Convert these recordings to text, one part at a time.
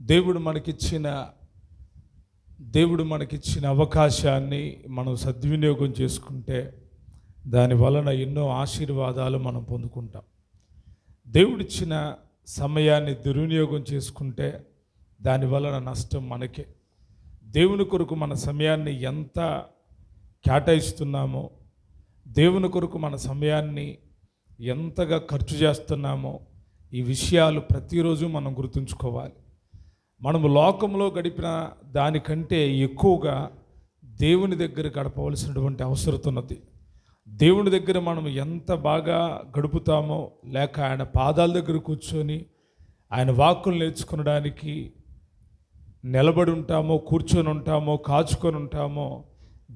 దేవుడు మనకిచ్చిన అవకాశాన్ని మనం సద్వినియోగం చేసుకుంటే దాని వలన ఎన్నో ఆశీర్వాదాలు మనం పొందుకుంటాం. దేవుడిచ్చిన సమయాన్ని దుర్వినియోగం చేసుకుంటే దాని వలన నష్టం మనకే. దేవుని కొరకు మన సమయాన్ని ఎంత కేటాయిస్తున్నామో, దేవుని కొరకు మన సమయాన్ని ఎంతగా ఖర్చు చేస్తున్నామో ఈ విషయాలు ప్రతిరోజు మనం గుర్తుంచుకోవాలి. మనము లోకంలో గడిపిన దానికంటే ఎక్కువగా దేవుని దగ్గర గడపవలసినటువంటి అవసరం ఉన్నది. దేవుని దగ్గర మనం ఎంత బాగా గడుపుతామో, లేక ఆయన పాదాల దగ్గర కూర్చొని ఆయన వాక్కులు నేర్చుకునడానికి నిలబడి ఉంటామో, కూర్చొని ఉంటామో, కాచుకొని ఉంటామో,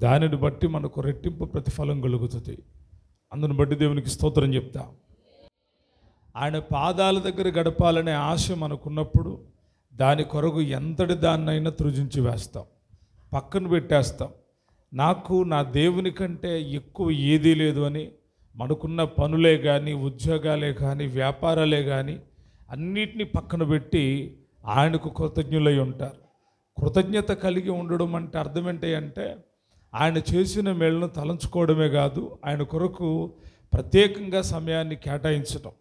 దానిని బట్టి మనకు రెట్టింపు ప్రతిఫలం కలుగుతుంది. అందుని బట్టి దేవునికి స్తోత్రం చెప్తాం. ఆయన పాదాల దగ్గర గడపాలనే ఆశ మనకున్నప్పుడు దాని కొరకు ఎంతటి దాన్నైనా త్రుజించి వేస్తాం, పక్కన పెట్టేస్తాం. నాకు నా దేవుని కంటే ఎక్కువ ఏదీ లేదు అని మనకున్న పనులే కానీ, ఉద్యోగాలే కానీ, వ్యాపారాలే కానీ అన్నిటినీ పక్కన పెట్టి ఆయనకు కృతజ్ఞులై ఉంటారు. కృతజ్ఞత కలిగి ఉండడం అంటే అర్థం ఏంటంటే ఆయన చేసిన మేళ్ళను తలంచుకోవడమే కాదు, ఆయన కొరకు ప్రత్యేకంగా సమయాన్ని కేటాయించడం.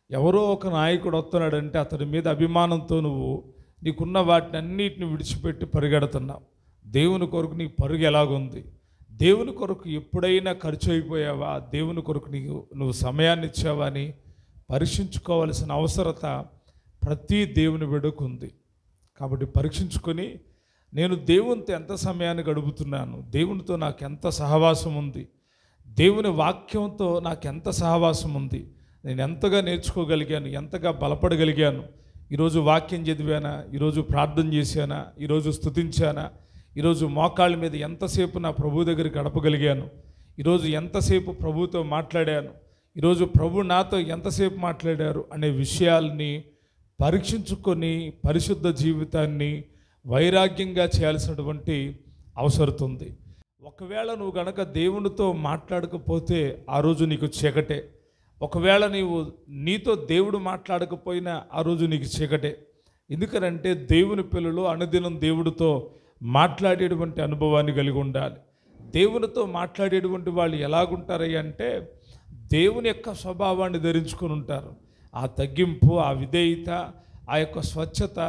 ఎవరో ఒక నాయకుడు వస్తున్నాడంటే అతడి మీద అభిమానంతో నువ్వు నీకున్న వాటిని అన్నిటిని విడిచిపెట్టి పరిగెడుతున్నావు. దేవుని కొరకు నీ పరుగు ఎలాగుంది? దేవుని కొరకు ఎప్పుడైనా ఖర్చు అయిపోయావా? దేవుని కొరకు నువ్వు సమయాన్ని ఇచ్చావా అని పరీక్షించుకోవాల్సిన అవసరత ప్రతి దేవుని బిడ్డకు ఉంది. కాబట్టి పరీక్షించుకొని, నేను దేవునితో ఎంత సమయాన్ని గడుపుతున్నాను, దేవునితో నాకు ఎంత సహవాసం ఉంది, దేవుని వాక్యంతో నాకు ఎంత సహవాసం ఉంది, నేను ఎంతగా నేర్చుకోగలిగాను, ఎంతగా బలపడగలిగాను, ఈరోజు వాక్యం చదివానా, ఈరోజు ప్రార్థన చేశానా, ఈరోజు స్తుతించానా, ఈరోజు మోకాళ్ళ మీద ఎంతసేపు నా ప్రభు దగ్గర గడపగలిగాను, ఈరోజు ఎంతసేపు ప్రభుతో మాట్లాడాను, ఈరోజు ప్రభు నాతో ఎంతసేపు మాట్లాడారు అనే విషయాల్ని పరీక్షించుకొని పరిశుద్ధ జీవితాన్ని వైరాగ్యంగా చేయాల్సినటువంటి అవసరం ఉంది. ఒకవేళ నువ్వు గనక దేవునితో మాట్లాడకపోతే ఆ రోజు నీకు చీకటే. ఒకవేళ నీతో దేవుడు మాట్లాడకపోయినా ఆ రోజు నీకు చీకటే. ఎందుకనంటే దేవుని పిల్లలు అనుదినం దేవుడితో మాట్లాడేటువంటి అనుభవాన్ని కలిగి ఉండాలి. దేవునితో మాట్లాడేటువంటి వాళ్ళు ఎలాగుంటారయ్య అంటే దేవుని యొక్క స్వభావాన్ని ధరించుకొని ఉంటారు. ఆ తగ్గింపు, ఆ విధేయత, ఆ యొక్క స్వచ్ఛత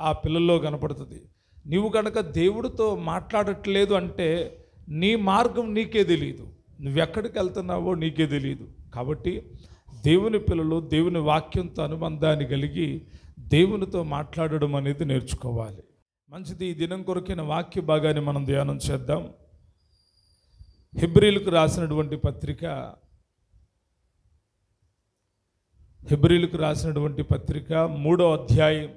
ఆ పిల్లల్లో కనపడుతుంది. నీవు కనుక దేవుడితో మాట్లాడట్లేదు అంటే నీ మార్గం నీకే తెలియదు, నువ్వెక్కడికి వెళ్తున్నావో నీకే తెలియదు. కాబట్టి దేవుని పిల్లలు దేవుని వాక్యంతో అనుబంధాన్ని కలిగి దేవునితో మాట్లాడడం అనేది నేర్చుకోవాలి. మంచిది. ఈ దినం కొరకైన వాక్య భాగాన్ని మనం ధ్యానం చేద్దాం. హెబ్రీలకు రాసినటువంటి పత్రిక 3వ అధ్యాయం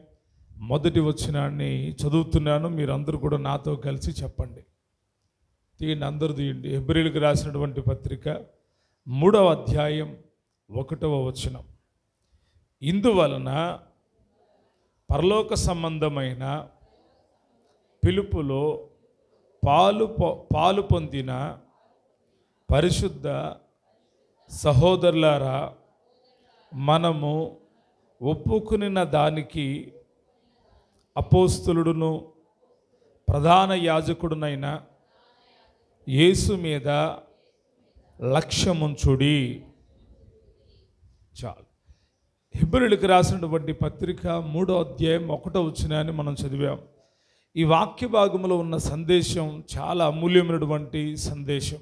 1వ వచనాన్ని చదువుతున్నాను. మీరందరూ కూడా నాతో కలిసి చెప్పండి. తీయండి, అందరూ తీయండి. హెబ్రీలకు రాసినటువంటి పత్రిక 3వ అధ్యాయం 1వ వచనం. ఇందువలన పరలోక సంబంధమైన పిలుపులో పాలు పొందిన పరిశుద్ధ సహోదరులారా, మనము ఒప్పుకునిన దానికి అపోస్తలుడును ప్రధాన యాజకుడునైన యేసు మీద లక్ష్యముంచుడి. చాలు. హెబ్రీయులకు రాసినటువంటి పత్రిక 3వ అధ్యాయం 1వ వచనాన్ని మనం చదివాం. ఈ వాక్య భాగంలో ఉన్న సందేశం చాలా అమూల్యమైనటువంటి సందేశం.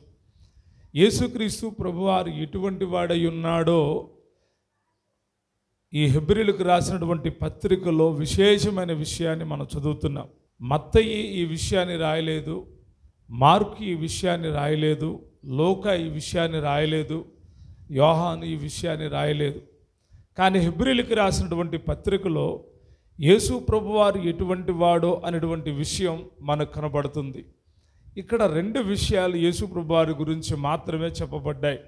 యేసుక్రీస్తు ప్రభువారు ఎటువంటి వాడై ఉన్నాడో ఈ హెబ్రీయులకు రాసినటువంటి పత్రికలో విశేషమైన విషయాన్ని మనం చదువుతున్నాం. మత్తయి ఈ విషయాన్ని రాయలేదు, మార్కు ఈ విషయాన్ని రాయలేదు, లూకా ఈ విషయాన్ని రాయలేదు, యోహాను ఈ విషయాన్ని రాయలేదు. కానీ హెబ్రీయులకు రాసినటువంటి పత్రికలో యేసు ప్రభువారు ఎటువంటి వాడో అనేటువంటి విషయం మనకు కనబడుతుంది. ఇక్కడ 2 విషయాలు యేసు ప్రభువారి గురించి మాత్రమే చెప్పబడ్డాయి.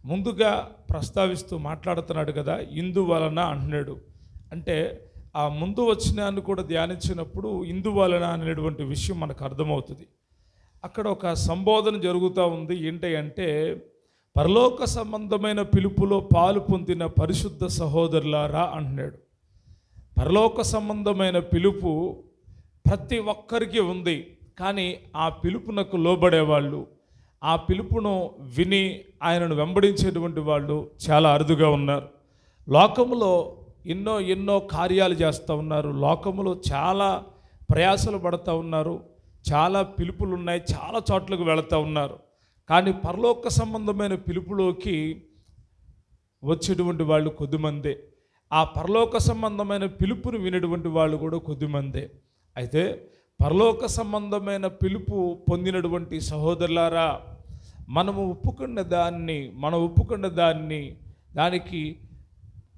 ముందుగా ప్రస్తావిస్తూ మాట్లాడుతున్నాడు కదా, ఇందువలన అంటున్నాడు. అంటే ఆ ముందు వచనాన్ని కూడా ధ్యానించినప్పుడు ఇందువలన అనేటువంటి విషయం మనకు అర్థమవుతుంది. అక్కడ ఒక సంబోధన జరుగుతూ ఉంది. ఏంటంటే పరలోక సంబంధమైన పిలుపులో పాలు పొందిన పరిశుద్ధ సహోదరులారా అంటున్నాడు. పరలోక సంబంధమైన పిలుపు ప్రతి ఒక్కరికి ఉంది. కానీ ఆ పిలుపునకు లోబడేవాళ్ళు, ఆ పిలుపును విని ఆయనను వెంబడించేటువంటి వాళ్ళు చాలా అరుదుగా ఉన్నారు. లోకములో ఎన్నో కార్యాలు చేస్తూ ఉన్నారు. లోకములో చాలా ప్రయాసలు పడుతూ ఉన్నారు. చాలా పిలుపులు ఉన్నాయి, చాలా చోట్లకు వెళుతూ ఉన్నారు. కానీ పరలోక సంబంధమైన పిలుపులోకి వచ్చేటువంటి వాళ్ళు కొద్దిమందే. ఆ పరలోక సంబంధమైన పిలుపుని వినేటువంటి వాళ్ళు కూడా కొద్దిమందే. అయితే పరలోక సంబంధమైన పిలుపు పొందినటువంటి సహోదరులారా, మనం ఒప్పుకున్న దానికి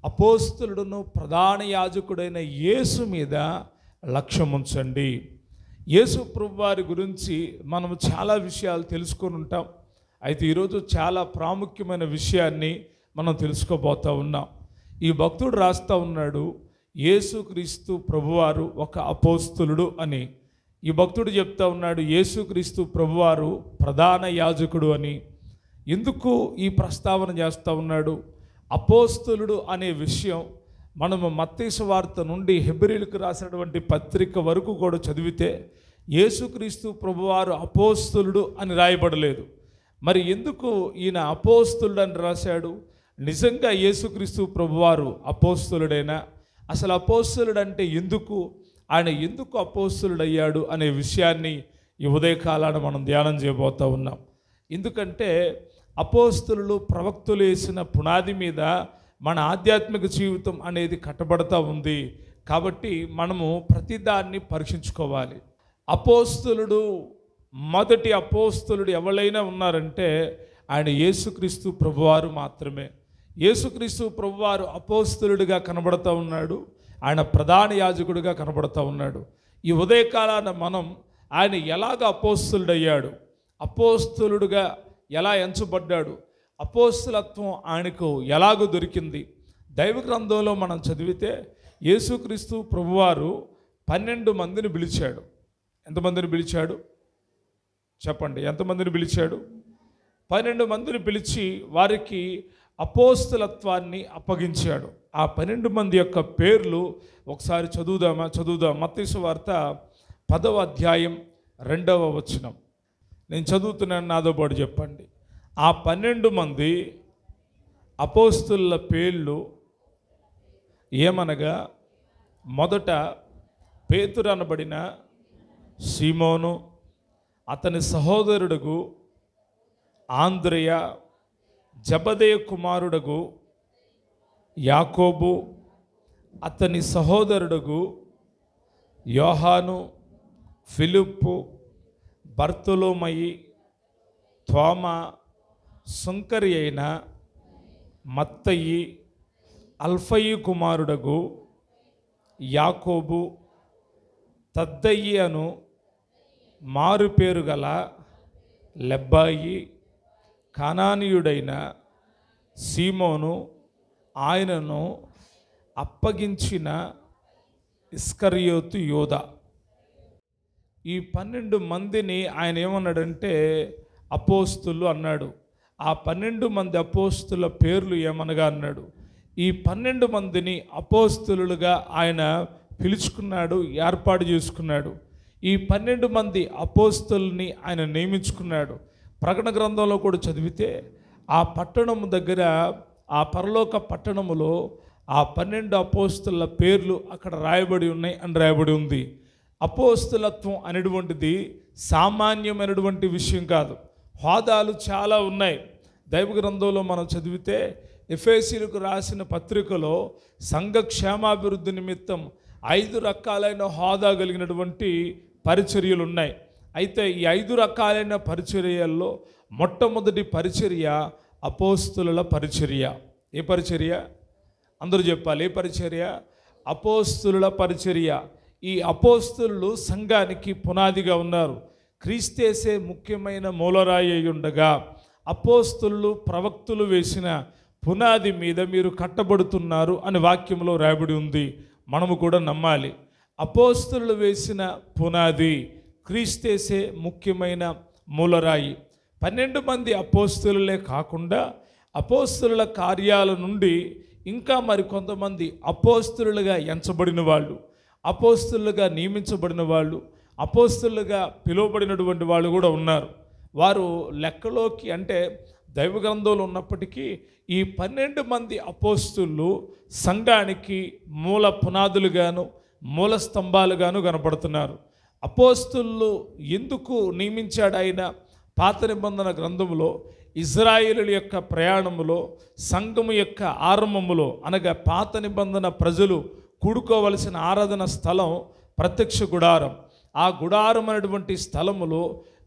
అపోస్తలుడును ప్రధాన యాజకుడైన యేసు మీద లక్ష్యం ఉంచండి. యేసు ప్రభు వారి గురించి మనం చాలా విషయాలు తెలుసుకొని ఉంటాం. అయితే ఈరోజు చాలా ప్రాముఖ్యమైన విషయాన్ని మనం తెలుసుకోబోతూ ఉన్నాం. ఈ భక్తుడు రాస్తూ ఉన్నాడు, యేసుక్రీస్తు ప్రభువారు ఒక అపోస్తలుడు అని. ఈ భక్తుడు చెప్తా ఉన్నాడు, యేసుక్రీస్తు ప్రభువారు ప్రధాన యాజకుడు అని. ఎందుకు ఈ ప్రస్తావన చేస్తూ ఉన్నాడు? అపోస్తలుడు అనే విషయం మనము మత్తయి సువార్త నుండి హెబ్రీయులకు రాసినటువంటి పత్రిక వరకు కూడా చదివితే యేసుక్రీస్తు ప్రభువారు అపోస్తలుడు అని రాయబడలేదు. మరి ఎందుకు ఈయన అపోస్తలుడు అని రాశాడు? నిజంగా యేసుక్రీస్తు ప్రభువారు అపోస్తలుడైనా? అసలు అపోస్తలుడు అంటే ఎందుకు, ఆయన ఎందుకు అపోస్తలుడయ్యాడు అనే విషయాన్ని ఈ ఉదయకాలాన మనం ధ్యానం చేయబోతూ ఉన్నాం. ఎందుకంటే అపోస్తలులు ప్రవక్తలు వేసిన పునాది మీద మన ఆధ్యాత్మిక జీవితం అనేది కట్టబడతా ఉంది. కాబట్టి మనము ప్రతిదాన్ని పరీక్షించుకోవాలి. అపోస్తలుడు, మొదటి అపోస్తలుడు ఎవరైనా ఉన్నారంటే ఆయన యేసుక్రీస్తు ప్రభువారు మాత్రమే. యేసుక్రీస్తు ప్రభువారు అపోస్తలుడిగా కనబడుతూ ఉన్నాడు, ఆయన ప్రధాన యాజకుడిగా కనబడుతూ ఉన్నాడు. ఈ ఉదయకాలాన మనం ఆయన ఎలాగ అపోస్తలుడయ్యాడు, అపోస్తలుడుగా ఎలా ఎంచబడ్డాడు, అపోస్తలత్వం ఆయనకు ఎలాగో దొరికింది. దైవ గ్రంథంలో మనం చదివితే యేసుక్రీస్తు ప్రభువారు 12 మందిని పిలిచాడు. ఎంతమందిని పిలిచాడు చెప్పండి? ఎంతమందిని పిలిచాడు? 12 మందిని పిలిచి వారికి అపోస్తలత్వాన్ని అప్పగించాడు. ఆ 12 మంది యొక్క పేర్లు ఒకసారి చదువుదాం. మత్తయి సువార్త 10వ అధ్యాయం 2వ వచనం. నేను చదువుతున్నాను, నాతో పాటు చెప్పండి. ఆ 12 మంది అపోస్తలుల పేర్లు ఏమనగా, మొదట పేతురు అనబడిన సీమోను, అతని సహోదరుడుగు ఆంద్రెయ, జబదేయ కుమారుడుగు యాకోబు, అతని సహోదరుడుగు యోహాను, ఫిలిప్పు, బర్తొలొమయి, తోమా, సుంకరి అయిన మత్తయి, అల్ఫయి కుమారుడుగు యాకోబు, తద్దయి అను మారుపేరు గల లెబ్బాయి, కానానీయుడైన సీమోను, ఆయనను అప్పగించిన ఇస్కరియోతు యోధా. ఈ 12 మందిని ఆయన ఏమన్నాడంటే అపోస్తులు అన్నాడు. ఆ 12 మంది అపోస్తుల పేర్లు ఏమనగా అన్నాడు, ఈ 12 మందిని అపోస్తులుగా ఆయన పిలుచుకున్నాడు, ఏర్పాటు చేసుకున్నాడు. ఈ 12 మంది అపోస్తుల్ని ఆయన నియమించుకున్నాడు. ప్రకటన గ్రంథంలో కూడా చదివితే ఆ పట్టణము దగ్గర, ఆ పరలోక పట్టణములో ఆ 12 అపోస్తుల పేర్లు అక్కడ రాయబడి ఉన్నాయి అని రాయబడి ఉంది. అపోస్తలత్వం అనేటువంటిది సామాన్యమైనటువంటి విషయం కాదు. హోదాలు చాలా ఉన్నాయి. దైవ గ్రంథంలో మనం చదివితే ఎఫెసీయులకు రాసిన పత్రికలో సంఘ క్షేమాభివృద్ధి నిమిత్తం 5 రకాలైన హోదా కలిగినటువంటి పరిచర్యలు ఉన్నాయి. అయితే ఈ 5 రకాలైన పరిచర్యల్లో మొట్టమొదటి పరిచర్య అపోస్తుల పరిచర్య. ఏ పరిచర్య? అందరూ చెప్పాలి. ఏ పరిచర్య? అపోస్తుల పరిచర్య. ఈ అపోస్తులు సంఘానికి పునాదిగా ఉన్నారు. క్రీస్తేసే ముఖ్యమైన మూలరాయి అయి ఉండగా అపోస్తులు ప్రవక్తులు వేసిన పునాది మీద మీరు కట్టబడుతున్నారు అని వాక్యంలో రాయబడి ఉంది. మనము కూడా నమ్మాలి. అపోస్తులు వేసిన పునాది, క్రీస్తేసే ముఖ్యమైన మూలరాయి. 12 మంది అపోస్తులే కాకుండా అపోస్తుల కార్యాల నుండి ఇంకా మరి కొంతమంది అపోస్తులుగా ఎంచబడిన వాళ్ళు, అపోస్తులుగా నియమించబడిన వాళ్ళు, అపోస్తులుగా పిలువబడినటువంటి వాళ్ళు కూడా ఉన్నారు. వారు లెక్కలోకి అంటే దైవ గ్రంథంలో ఉన్నప్పటికీ ఈ 12 మంది అపోస్తులు సంఘానికి మూల పునాదులుగాను మూల స్తంభాలుగాను కనపడుతున్నారు. అపోస్తులు ఎందుకు నియమించాడు ఆయన? పాత నిబంధన గ్రంథములో ఇజ్రాయేలుల యొక్క ప్రయాణములో, సంఘము యొక్క ఆరంభములో, అనగా పాత నిబంధన ప్రజలు కూడుకోవలసిన ఆరాధన స్థలం ప్రత్యక్ష గుడారం. ఆ గుడారం అనేటువంటి స్థలములో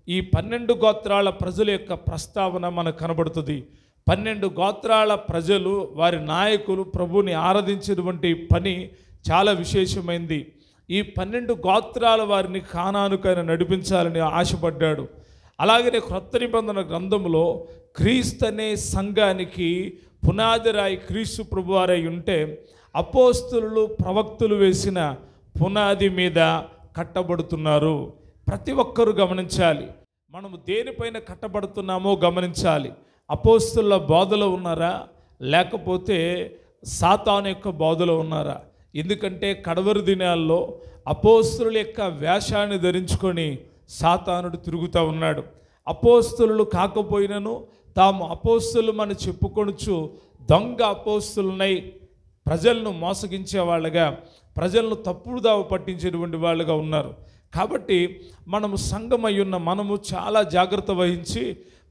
ఈ 12 గోత్రాల ప్రజల యొక్క ప్రస్తావన మనకు కనబడుతుంది. 12 గోత్రాల ప్రజలు, వారి నాయకులు ప్రభుని ఆరాధించేటువంటి పని చాలా విశేషమైంది. ఈ 12 గోత్రాల వారిని కానానుకైనా నడిపించాలని ఆశపడ్డాడు. అలాగనే క్రొత్త నిబంధన గ్రంథంలో క్రీస్తు అనే సంఘానికి పునాది రాయి క్రీస్తు ప్రభువారై ఉంటే, అపోస్తులు ప్రవక్తలు వేసిన పునాది మీద కట్టబడుతున్నారు. ప్రతి ఒక్కరూ గమనించాలి, మనము దేనిపైన కట్టబడుతున్నామో గమనించాలి. అపోస్తుల బోధలో ఉన్నారా, లేకపోతే సాతాను యొక్క బోధలో ఉన్నారా? ఎందుకంటే కడవరి దినాల్లో అపోస్తుల యొక్క వేషాన్ని ధరించుకొని సాతానుడు తిరుగుతూ ఉన్నాడు. అపోస్తులు కాకపోయినను తాము అపోస్తులమని చెప్పుకొనుచు దొంగ అపోస్తులనై ప్రజలను మోసగించే వాళ్ళగా, ప్రజలను తప్పుడుదావ పట్టించేటువంటి వాళ్ళుగా ఉన్నారు. కాబట్టి మనము సంఘమై ఉన్న మనము చాలా జాగ్రత్త వహించి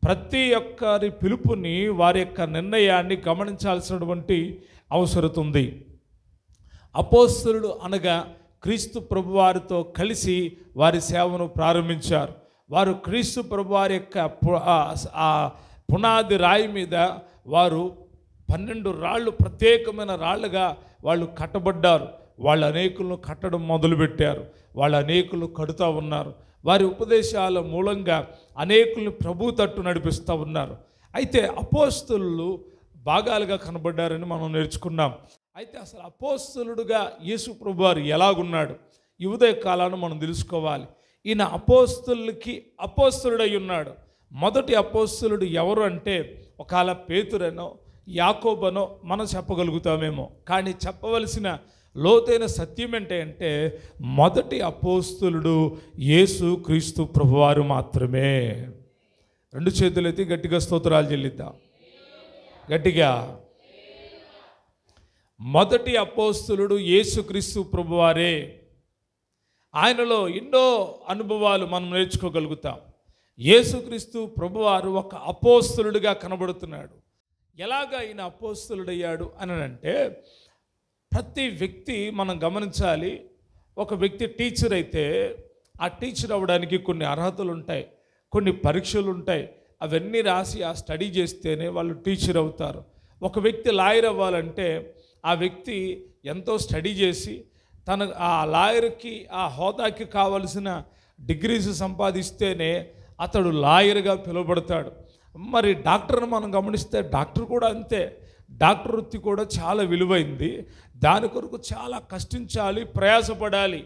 ప్రతి ఒక్కరి పిలుపుని, వారి యొక్క నిర్ణయాన్ని గమనించాల్సినటువంటి అవసరం ఉంది. అపోస్తలుడు అనగా క్రీస్తు ప్రభువారితో కలిసి వారి సేవను ప్రారంభించారు. వారు క్రీస్తు ప్రభువారి యొక్క పునాది రాయి మీద వారు 12 రాళ్ళు, ప్రత్యేకమైన రాళ్ళుగా వాళ్ళు కట్టబడ్డారు. వాళ్ళు అనేకులను కట్టడం మొదలుపెట్టారు. వాళ్ళు అనేకులు కడుతూ ఉన్నారు. వారి ఉపదేశాల మూలంగా అనేకులను ప్రభు తట్టు నడిపిస్తూ ఉన్నారు. అయితే అపోస్తలులు భాగాలుగా కనబడ్డారని మనం నేర్చుకున్నాం. అయితే అసలు అపోస్తలుడుగా యేసు ప్రభువారు ఎలాగున్నాడు? ఈ ఉదయ కాలాన్ని మనం తెలుసుకోవాలి. ఈయన అపోస్తలులకి అపోస్తలుడై ఉన్నాడు. మొదటి అపోస్తలుడు ఎవరు అంటే ఒకవేళ పేతురనో యాకోబనో మనం చెప్పగలుగుతామేమో, కానీ చెప్పవలసిన లోతైన సత్యం ఏంటంటే మొదటి అపోస్తలుడు యేసు క్రీస్తు ప్రభువారు మాత్రమే. 2 చేతులెత్తి గట్టిగా స్తోత్రాలు చెల్లిద్దాం. గట్టిగా. మొదటి అపోస్తలుడు యేసుక్రీస్తు ప్రభువారే. ఆయనలో ఎన్నో అనుభవాలు మనం నేర్చుకోగలుగుతాం. యేసుక్రీస్తు ప్రభువారు ఒక అపోస్తలుడిగా కనబడుతున్నాడు. ఎలాగా ఈయన అపోస్తలుడయ్యాడు అని అంటే, ప్రతి వ్యక్తి మనం గమనించాలి. ఒక వ్యక్తి టీచర్ అయితే ఆ టీచర్ అవ్వడానికి కొన్ని అర్హతలు ఉంటాయి, కొన్ని పరీక్షలు ఉంటాయి. అవన్నీ రాసి ఆ స్టడీ చేస్తేనే వాళ్ళు టీచర్ అవుతారు. ఒక వ్యక్తి లాయర్ అవ్వాలంటే ఆ వ్యక్తి ఎంతో స్టడీ చేసి తన ఆ లాయర్కి, ఆ హోదాకి కావలసిన డిగ్రీస్ సంపాదిస్తేనే అతడు లాయర్గా పిలువబడతాడు. మరి డాక్టర్ని మనం గమనిస్తే డాక్టర్ కూడా అంతే. డాక్టర్ వృత్తి కూడా చాలా విలువైంది. దాని కొరకు చాలా కష్టించాలి, ప్రయాసపడాలి,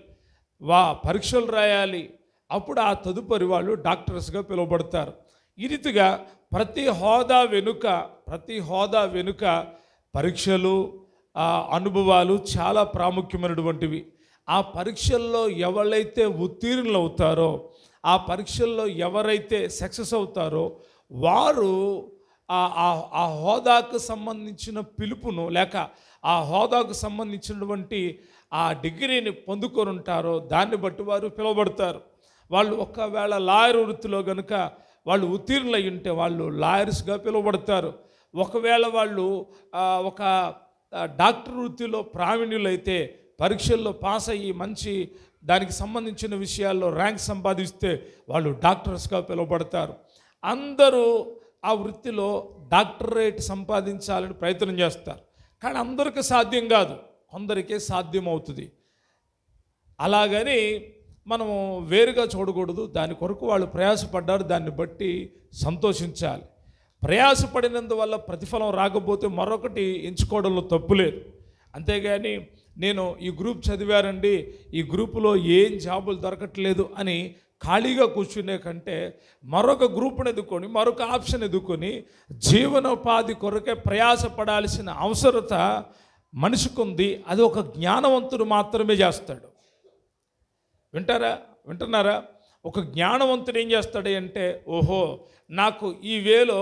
పరీక్షలు రాయాలి. అప్పుడు ఆ తదుపరి వాళ్ళు డాక్టర్స్గా పిలువబడతారు. ఈ రీతిగా ప్రతి హోదా వెనుక పరీక్షలు, అనుభవాలు చాలా ప్రాముఖ్యమైనటువంటివి. ఆ పరీక్షల్లో ఎవరైతే ఉత్తీర్ణులు అవుతారో, ఆ పరీక్షల్లో ఎవరైతే సక్సెస్ అవుతారో వారు ఆ హోదాకు సంబంధించిన పిలుపును, లేక ఆ హోదాకు సంబంధించినటువంటి ఆ డిగ్రీని పొందుకొని ఉంటారో దాన్ని బట్టి వారు పిలువబడతారు. వాళ్ళు ఒకవేళ లాయర్ వృత్తిలో కనుక వాళ్ళు ఉత్తీర్ణులై ఉంటే వాళ్ళు లాయర్స్గా పిలువబడతారు. ఒకవేళ వాళ్ళు ఒక డాక్టర్ వృత్తిలో ప్రావీణ్యులైతే, పరీక్షల్లో పాస్ అయ్యి మంచి దానికి సంబంధించిన విషయాల్లో ర్యాంక్ సంపాదిస్తే వాళ్ళు డాక్టర్స్గా పిలువబడతారు. అందరూ ఆ వృత్తిలో డాక్టరేట్ సంపాదించాలని ప్రయత్నం చేస్తారు. కానీ అందరికీ సాధ్యం కాదు, కొందరికే సాధ్యం అవుతుంది. అలాగని మనము వేరుగా చూడకూడదు. దాని కొరకు వాళ్ళు ప్రయాసపడ్డారు, దాన్ని బట్టి సంతోషించాలి. ప్రయాసపడినందువల్ల ప్రతిఫలం రాకపోతే మరొకటి ఎంచుకోవడంలో తప్పులేదు. అంతేగాని నేను ఈ గ్రూప్ చదివారండి, ఈ గ్రూపులో ఏం జాబులు దొరకట్లేదు అని ఖాళీగా కూర్చునే కంటే మరొక గ్రూప్ని ఎదుర్కొని మరొక ఆప్షన్ ఎదుర్కొని జీవనోపాధి కొరకే ప్రయాసపడాల్సిన అవసరత మనిషికి ఉంది. అది ఒక జ్ఞానవంతుడు మాత్రమే చేస్తాడు. వింటున్నారా? ఒక జ్ఞానవంతుడు ఏం చేస్తాడు అంటే, ఓహో నాకు ఈ వేలో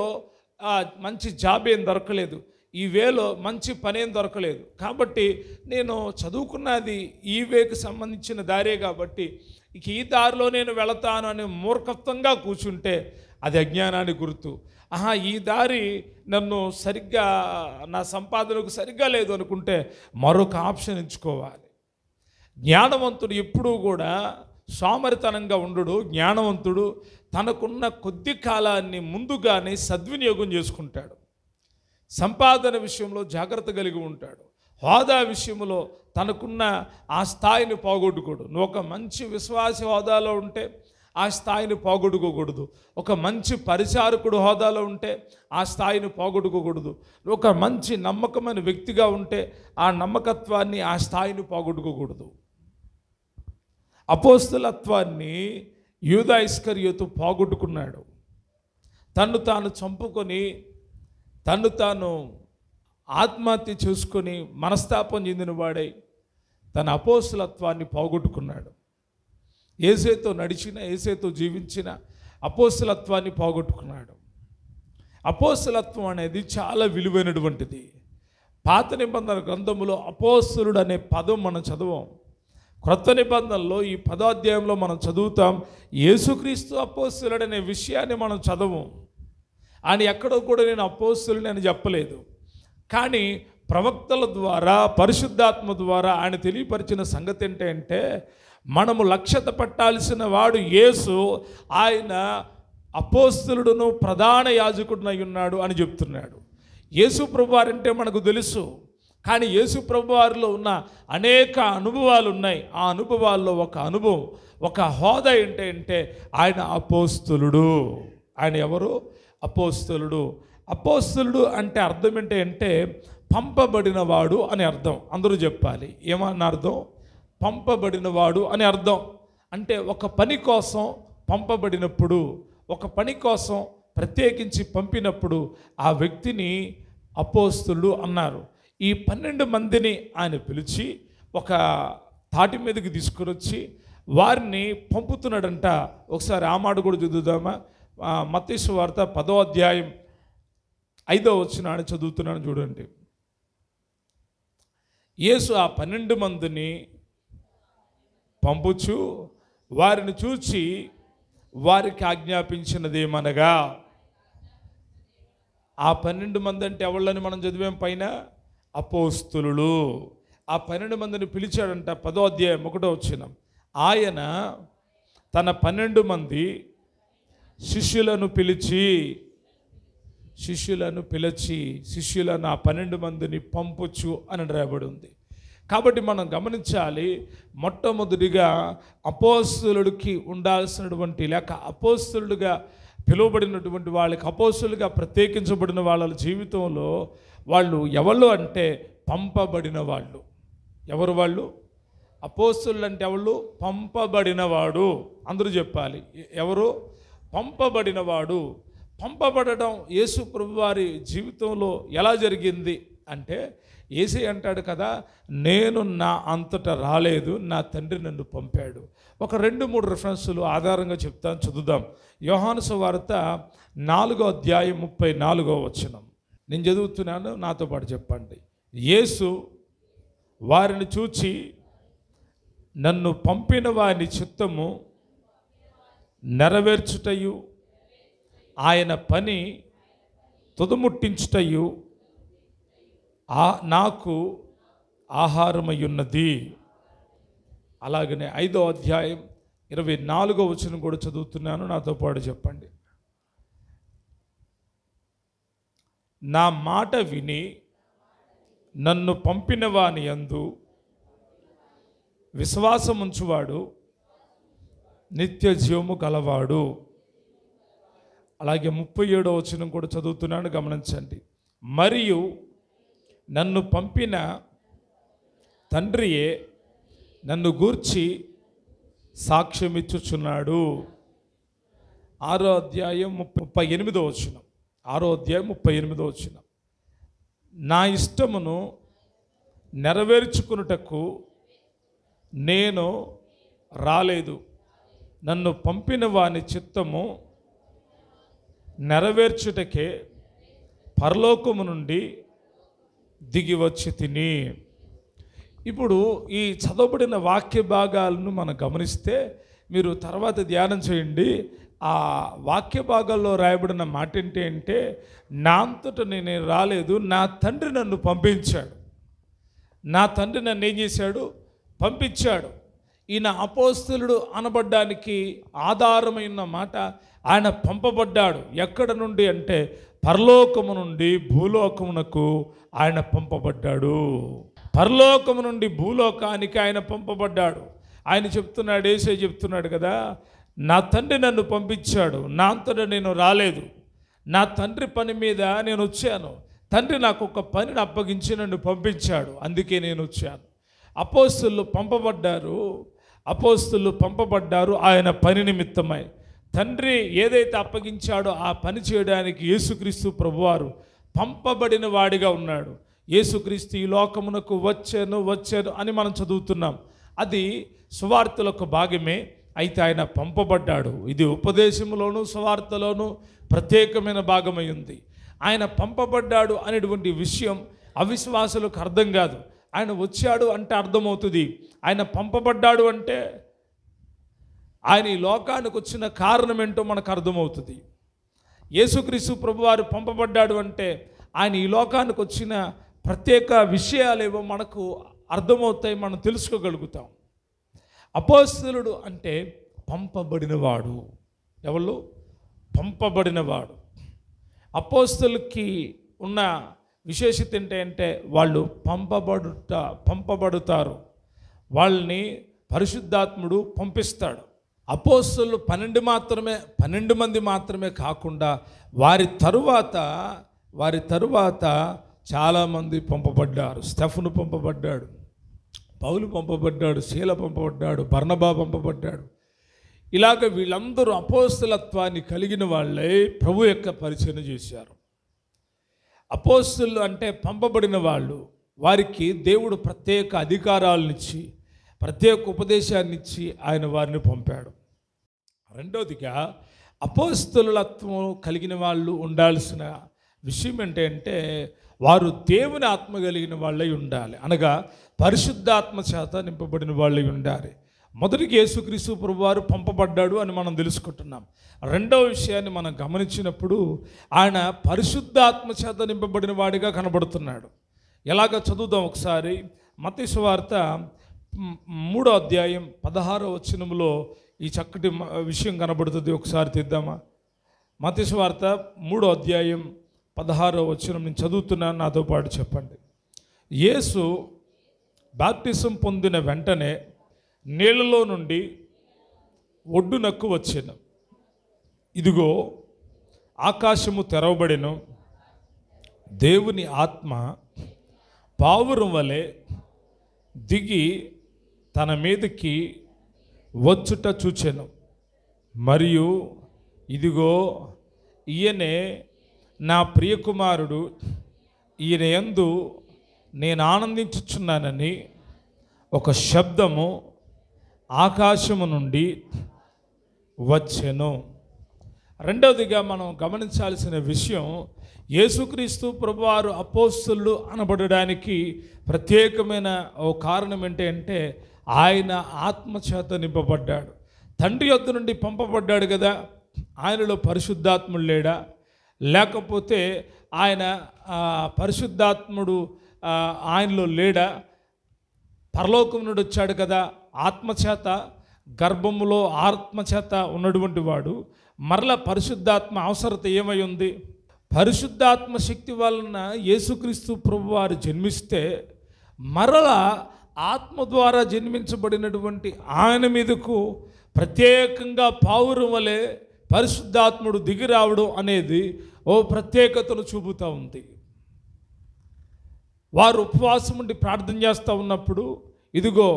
మంచి జాబ్ ఏం దొరకలేదు, ఈ వేలో మంచి పని ఏం దొరకలేదు, కాబట్టి నేను చదువుకున్నది ఈ వేకి సంబంధించిన దారే కాబట్టి ఇక ఈ దారిలో నేను వెళతాను అని మూర్ఖత్వంగా కూర్చుంటే అది అజ్ఞానానికి గుర్తు. ఈ దారి నన్ను సరిగ్గా నా సంపాదనకు సరిగ్గా లేదు అనుకుంటే మరొక ఆప్షన్ ఎంచుకోవాలి. జ్ఞానవంతుడు ఎప్పుడూ కూడా సోమరితనంగా ఉండడు. జ్ఞానవంతుడు తనకున్న కొద్ది కాలాన్ని ముందుగానే సద్వినియోగం చేసుకుంటాడు. సంపాదన విషయంలో జాగ్రత్త కలిగి ఉంటాడు. హోదా విషయంలో తనకున్న ఆ స్థాయిని పోగొట్టుకోడు. నువ్వు ఒక మంచి విశ్వాస హోదాలో ఉంటే ఆ స్థాయిని పోగొట్టుకోకూడదు. ఒక మంచి పరిచారకుడు హోదాలో ఉంటే ఆ స్థాయిని పోగొట్టుకోకూడదు. ఒక మంచి నమ్మకమైన వ్యక్తిగా ఉంటే ఆ నమ్మకత్వాన్ని ఆ స్థాయిని పోగొట్టుకోకూడదు. అపోస్తలత్వాన్ని యూదా ఇస్కరియోతు పోగొట్టుకున్నాడు. తన్ను తాను చంపుకొని తన్ను తాను ఆత్మహత్య చేసుకొని మనస్తాపం చెందిన వాడై తన అపోస్తలత్వాన్ని పోగొట్టుకున్నాడు. యేసుతో నడిచిన, యేసుతో జీవించిన అపోస్తలత్వాన్ని పోగొట్టుకున్నాడు. అపోస్తలత్వం అనేది చాలా విలువైనటువంటిది. పాత నిబంధన గ్రంథములో అపోస్తలుడు అనే పదం మనం చదవం. క్రొత్త నిబంధనలో ఈ 10వ అధ్యాయంలో మనం చదువుతాం, యేసుక్రీస్తు అపోస్తలుడు అనే విషయాన్ని మనం చదవం. ఆయన ఎక్కడో కూడా నేను అపోస్తలుని అని చెప్పలేదు. కానీ ప్రవక్తల ద్వారా పరిశుద్ధాత్మ ద్వారా ఆయన తెలియపరిచిన సంగతి ఏంటంటే, మనము లక్ష్యత పట్టాల్సిన వాడు యేసు, ఆయన అపోస్తలుడును ప్రధాన యాజకుడునై ఉన్నాడు అని చెప్తున్నాడు. యేసు ప్రభువారంటే మనకు తెలుసు, కానీ యేసు ప్రభువారిలో ఉన్న అనేక అనుభవాలు ఉన్నాయి. ఆ అనుభవాల్లో ఒక అనుభవం, ఒక హోదా ఏంటంటే ఆయన అపోస్తలుడు. ఆయన ఎవరు? అపోస్తలుడు. అపోస్తలుడు అంటే అర్థం ఏంటంటే పంపబడినవాడు అని అర్థం. అందరూ చెప్పాలి, ఏమన్న అర్థం? పంపబడినవాడు అని అర్థం. అంటే ఒక పని కోసం పంపబడినప్పుడు, ఒక పని కోసం ప్రత్యేకించి పంపినప్పుడు ఆ వ్యక్తిని అపోస్తలుడు అన్నారు. ఈ 12 మందిని ఆయన పిలిచి ఒక తాటి మీదకి తీసుకుని వచ్చి వారిని పంపుతున్నాడంట. ఒకసారి ఆ మాట కూడా చదువుదామా? మత్తయి సువార్త 10వ అధ్యాయం 5వ వచనాన్ని చదువుతున్నాను చూడండి. యేసు ఆ 12 మందిని పంపుచు వారిని చూచి వారికి ఆజ్ఞాపించినదేమనగా, ఆ 12 మంది అంటే ఎవళ్ళని మనం చదివాం పైన? అపోస్తలులు. ఆ 12 మందిని పిలిచాడంట. 10వ అధ్యాయం 1వ వచనం. ఆయన తన 12 మంది శిష్యులను పిలిచి శిష్యులను ఆ 12 మందిని పంపుచు అని రాయబడి ఉంది. కాబట్టి మనం గమనించాలి, మొట్టమొదటిగా అపోస్తలుడికి ఉండాల్సినటువంటి లేక అపోస్తలుడిగా పిలువబడినటువంటి వాళ్ళకి, అపోస్తలుగా ప్రత్యేకించబడిన వాళ్ళ జీవితంలో వాళ్ళు ఎవరు అంటే పంపబడిన వాళ్ళు. ఎవరు వాళ్ళు? అపోస్తలులు అంటే ఎవరు? పంపబడినవాడు. అందరూ చెప్పాలి, ఎవరు? పంపబడినవాడు. పంపబడడం యేసు ప్రభువారి జీవితంలో ఎలా జరిగింది అంటే, యేసే అంటాడు కదా, నేను నా అంతట రాలేదు, నా తండ్రి నన్ను పంపాడు. ఒక 2-3 రిఫరెన్సులు ఆధారంగా చెప్తాను, చదువుదాం. యోహాను సువార్త 4వ అధ్యాయం 34వ వచనం. నేను చదువుతున్నాను, నాతో పాటు చెప్పండి. యేసు వారిని చూచి, నన్ను పంపిన వాని చిత్తము నెరవేర్చుటయు ఆయన పని తుదముట్టించుటయు నాకు ఆహారమయ్యున్నది. అలాగనే 5వ అధ్యాయం 24వ వచనం కూడా చదువుతున్నాను, నాతో పాటు చెప్పండి. నా మాట విని నన్ను పంపిన వాని యందు విశ్వాసముంచువాడు నిత్య జీవము గలవాడు. అలాగే 37వ వచనం కూడా చదువుతున్నాను, గమనించండి. మరియు నన్ను పంపిన తండ్రియే నన్ను గూర్చి సాక్ష్యం ఇచ్చుచున్నాడు. 6వ అధ్యాయం 38వ వచనం. 6వ అధ్యాయం 38వ వచనం. నా ఇష్టమును నెరవేర్చుకున్నటకు నేను రాలేదు, నన్ను పంపిన వాని చిత్తము నెరవేర్చుటకే పరలోకము నుండి దిగి వచ్చి తిని. ఇప్పుడు ఈ చదవబడిన వాక్య భాగాలను మనం గమనిస్తే మీరు తర్వాత ధ్యానం చేయండి. ఆ వాక్య భాగాల్లో రాయబడిన మాట ఏంటి అంటే, నా అంతట నేను రాలేదు, నా తండ్రి నన్ను పంపించాడు. నా తండ్రి నన్ను ఏం చేశాడు? పంపించాడు. ఈయన అపోస్తలుడు అనబడ్డానికి ఆధారమైన మాట, ఆయన పంపబడ్డాడు. ఎక్కడ నుండి అంటే పరలోకము నుండి భూలోకమునకు ఆయన పంపబడ్డాడు. పరలోకము నుండి భూలోకానికి ఆయన పంపబడ్డాడు. ఆయన చెప్తున్నాడు, యేసే చెప్తున్నాడు కదా, నా తండ్రి నన్ను పంపించాడు, నా అంతటా నేను రాలేదు, నా తండ్రి పని మీద నేను వచ్చాను. తండ్రి నాకు ఒక పనిని అప్పగించి నన్ను పంపించాడు, అందుకే నేను వచ్చాను. అపోస్తలులు పంపబడ్డారు ఆయన పని నిమిత్తమై. తండ్రి ఏదైతే అప్పగించాడో ఆ పని చేయడానికి యేసుక్రీస్తు ప్రభువారు పంపబడిన వాడిగా ఉన్నాడు. యేసుక్రీస్తు ఈ లోకమునకు వచ్చాను అని మనం చదువుతున్నాం. అది సువార్తలకు భాగమే. అయితే ఆయన పంపబడ్డాడు. ఇది ఉపదేశంలోను సువార్తలోను ప్రత్యేకమైన భాగమై ఉంది. ఆయన పంపబడ్డాడు అనేటువంటి విషయం అవిశ్వాసులకు అర్థం కాదు. ఆయన వచ్చాడు అంటే అర్థమవుతుంది. ఆయన పంపబడ్డాడు అంటే ఆయన ఈ లోకానికి వచ్చిన కారణం ఏంటో మనకు అర్థమవుతుంది. యేసుక్రీస్తు ప్రభువారు పంపబడ్డాడు అంటే ఆయన ఈ లోకానికి వచ్చిన ప్రత్యేక విషయాలేవో మనకు అర్థమవుతాయి, మనం తెలుసుకోగలుగుతాం. అపోస్తలుడు అంటే పంపబడినవాడు. ఎవరు? పంపబడినవాడు. అపోస్తలుకి ఉన్న విశేషత ఏంటంటే వాళ్ళు పంపబడుతారు. వాళ్ళని పరిశుద్ధాత్ముడు పంపిస్తాడు. అపోస్తలులు 12 మంది మాత్రమే కాకుండా వారి తరువాత చాలామంది పంపబడ్డారు. స్టెఫను పంపబడ్డాడు, పౌలు పంపబడ్డాడు, శీల పంపబడ్డాడు, బర్నబా పంపబడ్డాడు. ఇలాగ వీళ్ళందరూ అపోస్తలత్వాన్ని కలిగిన వాళ్ళే ప్రభు యొక్క పరిచయం చేశారు. అపోస్తలులు అంటే పంపబడిన వాళ్ళు. వారికి దేవుడు ప్రత్యేక అధికారాలనిచ్చి ప్రత్యేక ఉపదేశాన్ని ఇచ్చి ఆయన వారిని పంపాడు. రెండవదిగా అపోస్తలులత్వం కలిగిన వాళ్ళు ఉండాల్సిన విషయం ఏంటంటే వారు దేవుని ఆత్మ కలిగిన వాళ్ళై ఉండాలి. అనగా పరిశుద్ధాత్మ చేత నింపబడిన వాళ్ళై ఉండాలి. మొదటికి యేసుక్రీస్తు ప్రభువారు పంపబడ్డాడు అని మనం తెలుసుకుంటున్నాం. రెండవ విషయాన్ని మనం గమనించినప్పుడు ఆయన పరిశుద్ధాత్మ చేత నింపబడిన వాడిగా కనబడుతున్నాడు. ఎలాగ చదువుదాం ఒకసారి. మత్తయి సువార్త 3వ అధ్యాయం 16వ వచనంలో ఈ చక్కటి విషయం కనబడుతుంది. ఒకసారి తీద్దామా? మత్తయి సువార్త 3వ అధ్యాయం 16వ వచనం నేను చదువుతున్నాను, నాతో పాటు చెప్పండి. యేసు బాప్టిజం పొందిన వెంటనే నీళ్ళలో నుండి ఒడ్డునకు వచ్చెను. ఇదిగో ఆకాశము తెరవబడెను, దేవుని ఆత్మ పావురం వలె దిగి తన మీదకి వచ్చుట చూచెను. మరియు ఇదిగో ఈయనే నా ప్రియకుమారుడు, ఈయన యందు నేను ఆనందించుచున్నానని ఒక శబ్దము ఆకాశము నుండి వచ్చెను. రెండవదిగా మనం గమనించాల్సిన విషయం, యేసుక్రీస్తు ప్రభువారు అపోస్తలుడు అనబడడానికి ప్రత్యేకమైన ఓ కారణం ఏంటంటే ఆయన ఆత్మచేత నింపబడ్డాడు. తండ్రి యొద్ద నుండి పంపబడ్డాడు కదా, ఆయనలో పరిశుద్ధాత్ముడు లేడా? లేకపోతే ఆయన పరిశుద్ధాత్ముడు ఆయనలో లేడా? పరలోకం నుండి వచ్చాడు కదా, ఆత్మచేత, గర్భములో ఆత్మచేత ఉన్నటువంటి వాడు. మరలా పరిశుద్ధాత్మ అవసరత ఏమై ఉంది? పరిశుద్ధాత్మ శక్తి వలన యేసుక్రీస్తు ప్రభువారు జన్మిస్తే మరలా ఆత్మ ద్వారా జన్మించబడినటువంటి ఆయన మీదకు ప్రత్యేకంగా పావురం వలె పరిశుద్ధాత్ముడు దిగి రావడం అనేది ఓ ప్రత్యేకతను చూపుతూ ఉంది. వారు ఉపవాసం ఉండి ప్రార్థన చేస్తూ ఉన్నప్పుడు ఇదిగో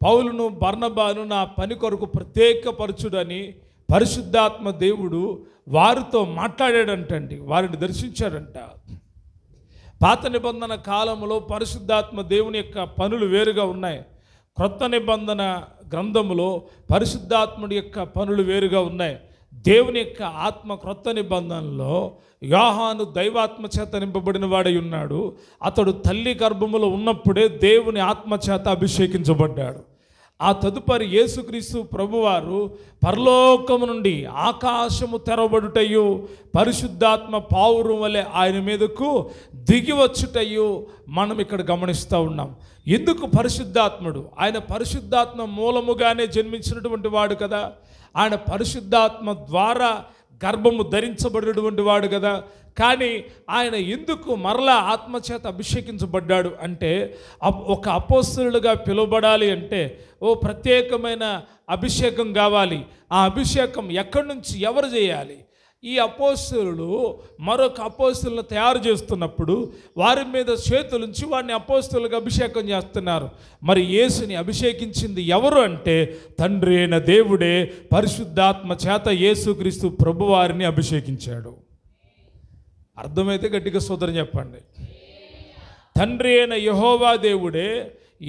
పౌలును బర్నబాను నా పని కొరకు ప్రత్యేకపరచుడని పరిశుద్ధాత్మ దేవుడు వారితో మాట్లాడాడంటండి, వారిని దర్శించాడంట. పాత నిబంధన కాలంలో పరిశుద్ధాత్మ దేవుని యొక్క పనులు వేరుగా ఉన్నాయి. క్రొత్త నిబంధన గ్రంథములో పరిశుద్ధాత్ముడి యొక్క పనులు వేరుగా ఉన్నాయి. దేవుని యొక్క ఆత్మ క్రొత్త నిబంధనలో యోహాను దైవాత్మ చేత నింపబడిన వాడై ఉన్నాడు. అతడు తల్లి గర్భములో ఉన్నప్పుడే దేవుని ఆత్మ చేత అభిషేకించబడ్డాడు. ఆ తదుపరి యేసుక్రీస్తు ప్రభువారు పరలోకము నుండి ఆకాశము తెరవబడుటయు పరిశుద్ధాత్మ పావురం వలె ఆయన మీదకు దిగి వచ్చుటయు మనం ఇక్కడ గమనిస్తూ ఉన్నాం. ఎందుకు పరిశుద్ధాత్ముడు? ఆయన పరిశుద్ధాత్మ మూలముగానే జన్మించినటువంటి వాడు కదా. ఆయన పరిశుద్ధాత్మ ద్వారా గర్భము ధరించబడినటువంటి వాడు కదా. కానీ ఆయన ఎందుకు మరలా ఆత్మచేత అభిషేకించబడ్డాడు అంటే, ఒక అపోస్తలుడుగా పిలువబడాలి అంటే ఓ ప్రత్యేకమైన అభిషేకం కావాలి. ఆ అభిషేకం ఎక్కడి నుంచి ఎవరు చేయాలి? ఈ అపోస్తలులు మరొక అపోస్తలులను తయారు చేస్తున్నప్పుడు వారి మీద చేతులుంచి వారిని అపోస్తలుగా అభిషేకం చేస్తున్నారు. మరి యేసుని అభిషేకించింది ఎవరు అంటే తండ్రి అయిన దేవుడే పరిశుద్ధాత్మ చేత యేసుక్రీస్తు ప్రభువారిని అభిషేకించాడు. అర్థమైతే గట్టిగా స్తోత్రం చెప్పండి. తండ్రి అయిన యెహోవా దేవుడే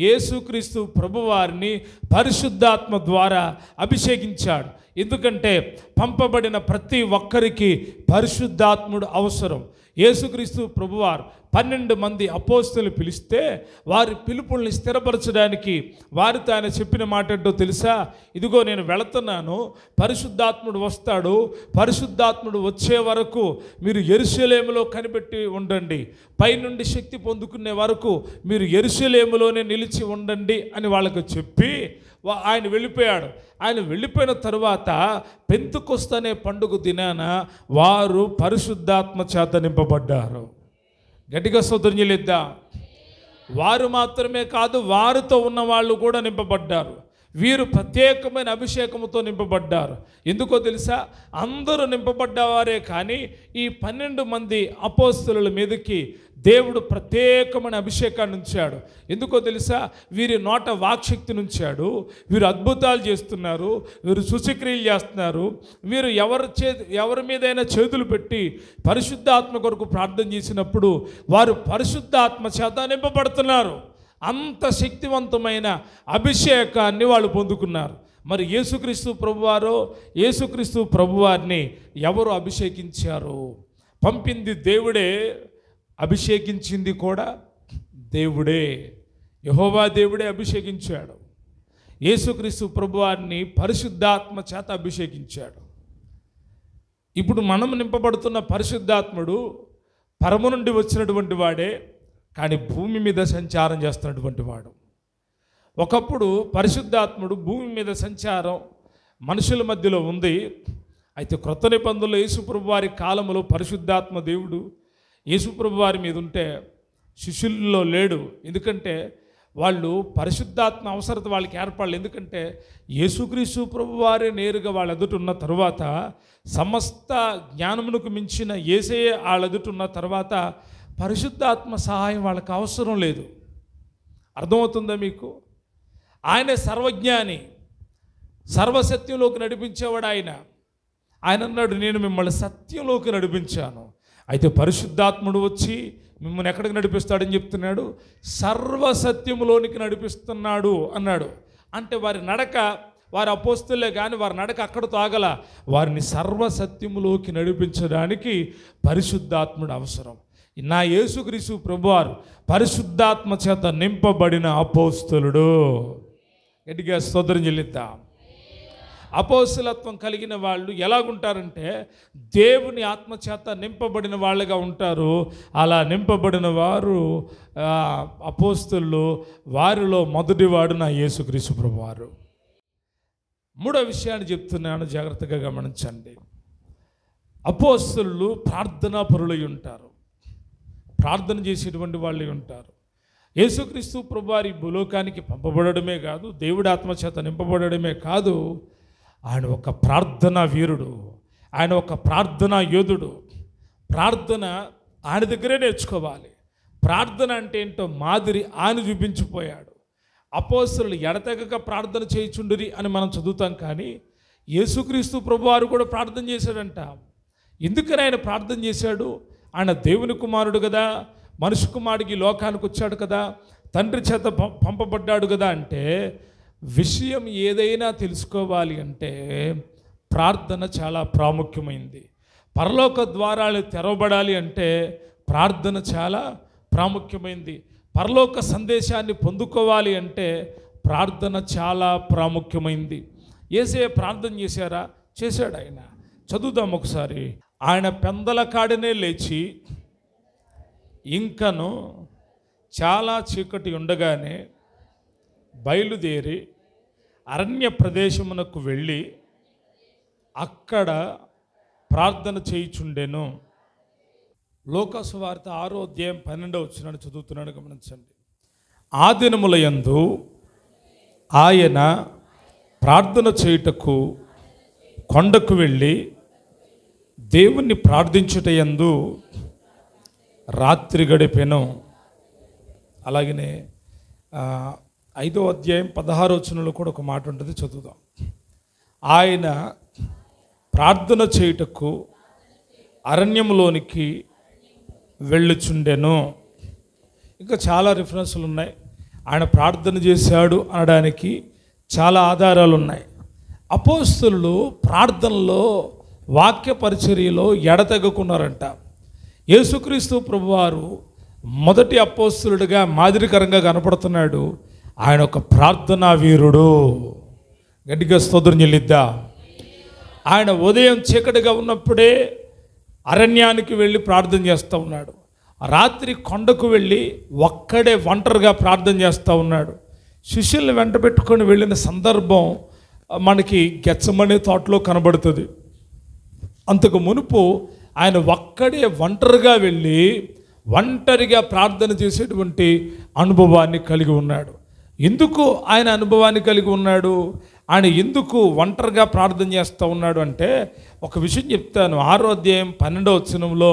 యేసుక్రీస్తు ప్రభువారిని పరిశుద్ధాత్మ ద్వారా అభిషేకించాడు. ఎందుకంటే పంపబడిన ప్రతి ఒక్కరికి పరిశుద్ధాత్ముడు అవసరం. యేసుక్రీస్తు ప్రభువారు 12 మంది అపోస్తలు పిలిస్తే వారి పిలుపుల్ని స్థిరపరచడానికి వారితో ఆయన చెప్పిన మాట ఏంటో తెలుసా? ఇదిగో నేను వెళుతున్నాను, పరిశుద్ధాత్ముడు వస్తాడు, పరిశుద్ధాత్ముడు వచ్చే వరకు మీరు యెరూషలేములో కనిపెట్టి ఉండండి, పైనుండి శక్తి పొందుకునే వరకు మీరు యెరూషలేములోనే నిలిచి ఉండండి అని వాళ్ళకు చెప్పి ఆయన వెళ్ళిపోయాడు. ఆయన వెళ్ళిపోయిన తరువాత పెంతెకొస్తు అనే పండుగ దినాన వారు పరిశుద్ధాత్మ చేత నింపబడ్డారు. గట్టిగా స్తోత్రం చెల్లిద్దాం. వారు మాత్రమే కాదు, వారితో ఉన్న వాళ్ళు కూడా నింపబడ్డారు. వీరు ప్రత్యేకమైన అభిషేకముతో నింపబడ్డారు. ఎందుకో తెలుసా? అందరూ నింపబడ్డవారే, కానీ ఈ 12 మంది అపోస్తలుల మీదకి దేవుడు ప్రత్యేకమైన అభిషేకాన్ని ఉంచాడు. ఎందుకో తెలుసా? వీరి నోట వాక్శక్తిని ఉంచాడు. వీరు అద్భుతాలు చేస్తున్నారు, వీరు సూచక్రియలు చేస్తున్నారు. వీరు ఎవరి మీదైనా చేతులు పెట్టి పరిశుద్ధాత్మ కొరకు ప్రార్థన చేసినప్పుడు వారు పరిశుద్ధాత్మ చేత నింపబడుతున్నారు. అంత శక్తివంతమైన అభిషేకాన్ని వాళ్ళు పొందుకున్నారు. మరి యేసుక్రీస్తు ప్రభువారిని ఎవరు అభిషేకించారు? పంపింది దేవుడే, అభిషేకించింది కూడా దేవుడే. యెహోవా దేవుడే అభిషేకించాడు. యేసుక్రీస్తు ప్రభువారిని పరిశుద్ధాత్మ చేత అభిషేకించాడు. ఇప్పుడు మనం నింపబడుతున్న పరిశుద్ధాత్ముడు పరము నుండి వచ్చినటువంటి వాడే, కానీ భూమి మీద సంచారం చేస్తున్నటువంటి వాడు. ఒకప్పుడు పరిశుద్ధాత్ముడు భూమి మీద సంచారం మనుషుల మధ్యలో ఉంది. అయితే క్రొత్త నిబంధనలో యేసుప్రభు వారి కాలంలో పరిశుద్ధాత్మ దేవుడు యేసుప్రభు వారి మీద ఉంటే శిష్యుల్లో లేడు. ఎందుకంటే వాళ్ళు పరిశుద్ధాత్మ అవసరత వాళ్ళకి ఏర్పడలేదు. ఎందుకంటే యేసుక్రీస్తు ప్రభు వారే నేరుగా వాళ్ళ ఎదుట ఉన్న తర్వాత, సమస్త జ్ఞానమునకు మించిన యేసయ్యే వాళ్ళ ఎదుట ఉన్న తర్వాత పరిశుద్ధాత్మ సహాయం వాళ్ళకి అవసరం లేదు. అర్థమవుతుందా మీకు? ఆయనే సర్వజ్ఞాని, సర్వసత్యంలోకి నడిపించేవాడు ఆయన. ఆయన అన్నాడు, నేను మిమ్మల్ని సత్యంలోకి నడిపించాను. అయితే పరిశుద్ధాత్ముడు వచ్చి మిమ్మల్ని ఎక్కడికి నడిపిస్తాడని చెప్తున్నాడు? సర్వసత్యములోనికి నడిపిస్తున్నాడు అన్నాడు. అంటే వారి నడక, వారి అపోస్తలే కానీ వారి నడక అక్కడితో ఆగల. వారిని సర్వసత్యములోకి నడిపించడానికి పరిశుద్ధాత్ముడు అవసరం. నా యేసుక్రీస్తు ప్రభువారు పరిశుద్ధాత్మ చేత నింపబడిన అపోస్తలుడు. గట్టిగా స్తోత్రం చెల్లిద్దాం. అపోస్తలత్వం కలిగిన వాళ్ళు ఎలాగుంటారంటే దేవుని ఆత్మచేత నింపబడిన వాళ్ళుగా ఉంటారు. అలా నింపబడిన వారు అపోస్తలులు. వారిలో మొదటివాడు నా యేసుక్రీస్తు ప్రభువారు. మూడో విషయాన్ని చెప్తున్నాను, జాగ్రత్తగా గమనించండి. అపోస్తలులు ప్రార్థనా పరులై ఉంటారు, ప్రార్థన చేసేటువంటి వాళ్ళే ఉంటారు. యేసుక్రీస్తు ప్రభువారి భూలోకానికి పంపబడమే కాదు, దేవుడి ఆత్మచేత నింపబడమే కాదు, ఆయన ఒక ప్రార్థనా వీరుడు, ఆయన ఒక ప్రార్థనా యోధుడు. ప్రార్థన ఆయన దగ్గరే నేర్చుకోవాలి. ప్రార్థన అంటే ఏంటో మాదిరి ఆయన చూపించిపోయాడు. అపోస్తలులు ఎడతెగక ప్రార్థన చేయుచుండిరి అని మనం చదువుతాం. కానీ యేసుక్రీస్తు ప్రభువారు కూడా ప్రార్థన చేశాడంట. ఎందుకని ఆయన ప్రార్థన చేశాడు? ఆయన దేవుని కుమారుడు కదా, మనుషు కుమారుడికి లోకానికి వచ్చాడు కదా, తండ్రి చేత పంపబడ్డాడు కదా. అంటే విషయం ఏదైనా తెలుసుకోవాలి అంటే ప్రార్థన చాలా ప్రాముఖ్యమైంది. పరలోక ద్వారాలు తెరవబడాలి అంటే ప్రార్థన చాలా ప్రాముఖ్యమైంది. పరలోక సందేశాన్ని పొందుకోవాలి అంటే ప్రార్థన చాలా ప్రాముఖ్యమైంది. యేసయ్య ప్రార్థన చేశారా? చేశాడు. ఆయన చదువుదాం ఒకసారి. ఆయన పెందల కాడనే లేచి ఇంకను చాలా చీకటి ఉండగానే బయలుదేరి అరణ్య ప్రదేశమునకు వెళ్ళి అక్కడ ప్రార్థన చేయుచుండెను. లోకాసు వార్త 6వ అధ్యాయం 12వ వచనాన్ని చదువుతున్నాను, గమనించండి. ఆ దినముల యందు ఆయన ప్రార్థన చేయుటకు కొండకు వెళ్ళి దేవుణ్ణి ప్రార్థించుటయందు రాత్రి గడిపెను. అలాగనే 5వ అధ్యాయం 16వ వచనంలో కూడా ఒక మాట ఉంటుంది, చదువుదాం. ఆయన ప్రార్థన చేయుటకు అరణ్యంలోనికి వెళ్ళుచుండెను. ఇంకా చాలా రిఫరెన్స్లు ఉన్నాయి. ఆయన ప్రార్థన చేశాడు అనడానికి చాలా ఆధారాలు ఉన్నాయి. అపోస్తలులు ప్రార్థనలో, వాక్య పరిచర్యలో ఎడతెగకున్నారంట. యేసుక్రీస్తు ప్రభువారు మొదటి అపోస్తలుడిగా మాదిరికరంగా కనపడుతున్నాడు. ఆయన ఒక ప్రార్థనా వీరుడు. గట్టిగా స్తోత్రం చెల్లిద్దా. ఆయన ఉదయం చీకటిగా ఉన్నప్పుడే అరణ్యానికి వెళ్ళి ప్రార్థన చేస్తూ ఉన్నాడు. రాత్రి కొండకు వెళ్ళి ఒక్కడే ఒంటరిగా ప్రార్థన చేస్తూ ఉన్నాడు. శిష్యుల్ని వెంట పెట్టుకొని వెళ్ళిన సందర్భం మనకి గెత్సెమనే తోటలో కనబడుతుంది. అంతకు మునుపు ఆయన ఒక్కడే ఒంటరిగా వెళ్ళి ఒంటరిగా ప్రార్థన చేసేటువంటి అనుభవాన్ని కలిగి ఉన్నాడు. ఎందుకు ఆయన అనుభవాన్ని కలిగి ఉన్నాడు? ఆయన ఎందుకు ఒంటరిగా ప్రార్థన చేస్తూ ఉన్నాడు అంటే ఒక విషయం చెప్తాను. 6వ అధ్యాయం 12వ వచనంలో,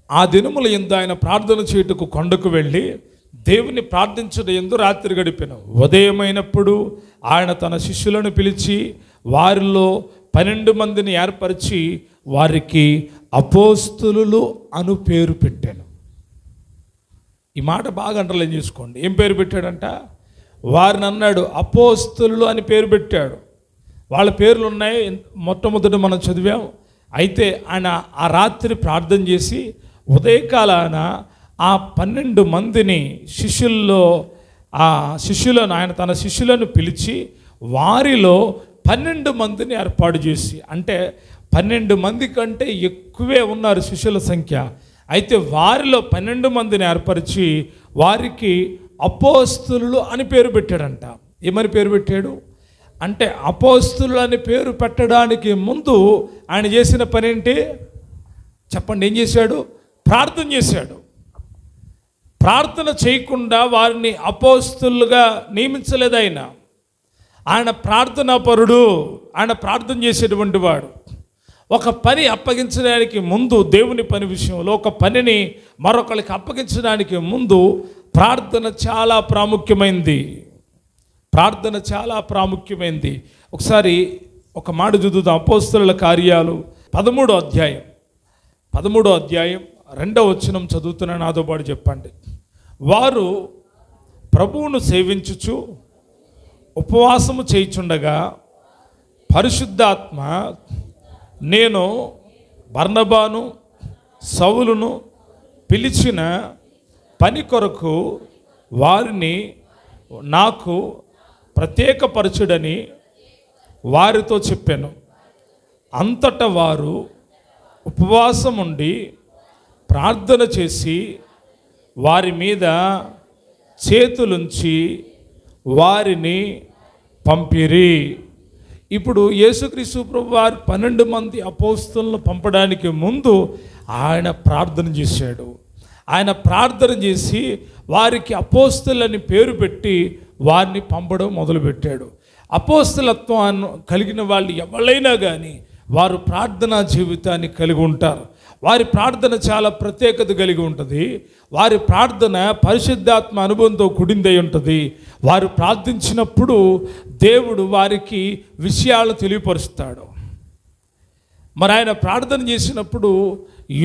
ఆ దినముల యందు ఆయన ప్రార్థన చేయుటకు కొండకు వెళ్ళి దేవుని ప్రార్థించడం యందు రాత్రి గడిపెను. ఉదయమైనప్పుడు ఆయన తన శిష్యులను పిలిచి వారిలో 12 మందిని ఏర్పరిచి వారికి అపోస్తలులు అను పేరు పెట్టాను. ఈ మాట బాగా అండర్లైన్ చేసుకోండి. ఏం పేరు పెట్టాడంట? వారిని అన్నాడు అపోస్తలులు అని పేరు పెట్టాడు. వాళ్ళ పేర్లు ఉన్నాయి, మొట్టమొదటి మనం చదివాం. అయితే ఆయన ఆ రాత్రి ప్రార్థన చేసి ఉదయకాలాన ఆ 12 మందిని శిష్యులను ఆయన తన శిష్యులను పిలిచి వారిలో 12 మందిని ఏర్పాటు చేసి, అంటే 12 మంది కంటే ఎక్కువే ఉన్నారు శిష్యుల సంఖ్య. అయితే వారిలో 12 మందిని ఏర్పరిచి వారికి అపోస్తలులు అని పేరు పెట్టాడంట. ఏమని పేరు పెట్టాడు అంటే, అపోస్తలులు అని పేరు పెట్టడానికి ముందు ఆయన చేసిన పని ఏంటి చెప్పండి? ఏం చేశాడు? ప్రార్థన చేశాడు. ప్రార్థన చేయకుండా వారిని అపోస్తలులుగా నియమించలేదు ఆయన. ఆయన ప్రార్థనా పరుడు. ఆయన ప్రార్థన చేసేటువంటి వాడు. ఒక పని అప్పగించడానికి ముందు, దేవుని పని విషయంలో ఒక పనిని మరొకరికి అప్పగించడానికి ముందు ప్రార్థన చాలా ప్రాముఖ్యమైంది. ప్రార్థన చాలా ప్రాముఖ్యమైంది. ఒకసారి ఒక మాట చదువుదాం. అపోస్తలుల కార్యాలు 13వ అధ్యాయం 2వ వచనం చదువుతున్న నాతో పాటు చెప్పండి. వారు ప్రభువును సేవించుచు ఉపవాసము చేయుచుండగా పరిశుద్ధాత్మ నేను బర్నబాను సౌలును పిలిచిన పని కొరకు వారిని నాకు ప్రత్యేకపరచుడని వారితో చెప్పాను. అంతటా వారు ఉపవాసం ఉండి ప్రార్థన చేసి వారి మీద చేతులుంచి వారిని పంపిరి. ఇప్పుడు యేసుక్రీస్తు ప్రభువారు 12 మంది అపోస్తలులను పంపడానికి ముందు ఆయన ప్రార్థన చేశాడు. ఆయన ప్రార్థన చేసి వారికి అపోస్తలులని పేరు పెట్టి వారిని పంపడం మొదలుపెట్టాడు. అపోస్తలత్వం కలిగిన వాళ్ళు ఎవరైనా కానీ వారు ప్రార్థనా జీవితాన్ని కలిగి ఉంటారు. వారి ప్రార్థన చాలా ప్రత్యేకత కలిగి ఉంటుంది. వారి ప్రార్థన పరిశుద్ధాత్మ అనుభవంతో కూడిందై ఉంటుంది. వారు ప్రార్థించినప్పుడు దేవుడు వారికి విషయాలు తెలియపరుస్తాడు. మరి ఆయన ప్రార్థన చేసినప్పుడు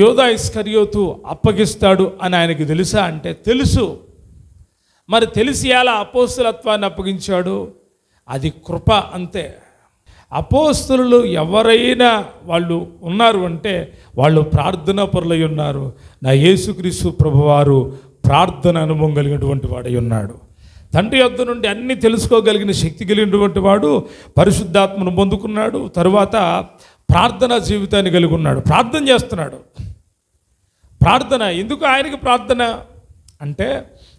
యోధా ఇస్కరియోతు అప్పగిస్తాడు అని ఆయనకి తెలుసా అంటే తెలుసు. మరి తెలిసి ఎలా అపోస్తలత్వాన్ని అప్పగించాడు? అది కృప అంతే. అపోస్తలులు ఎవరైనా వాళ్ళు ఉన్నారు అంటే వాళ్ళు ప్రార్థనా పరులై ఉన్నారు. నా యేసుక్రీస్తు ప్రభువారు ప్రార్థన అనుభవం కలిగినటువంటి వాడై ఉన్నాడు. తండ్రి యొద్ద నుండి అన్నీ తెలుసుకోగలిగిన శక్తి కలిగినటువంటి వాడు, పరిశుద్ధాత్మను పొందుకున్నాడు. తరువాత ప్రార్థనా జీవితాన్ని కలిగి ఉన్నాడు. ప్రార్థన చేస్తున్నాడు. ప్రార్థన ఎందుకు ఆయనకి ప్రార్థన అంటే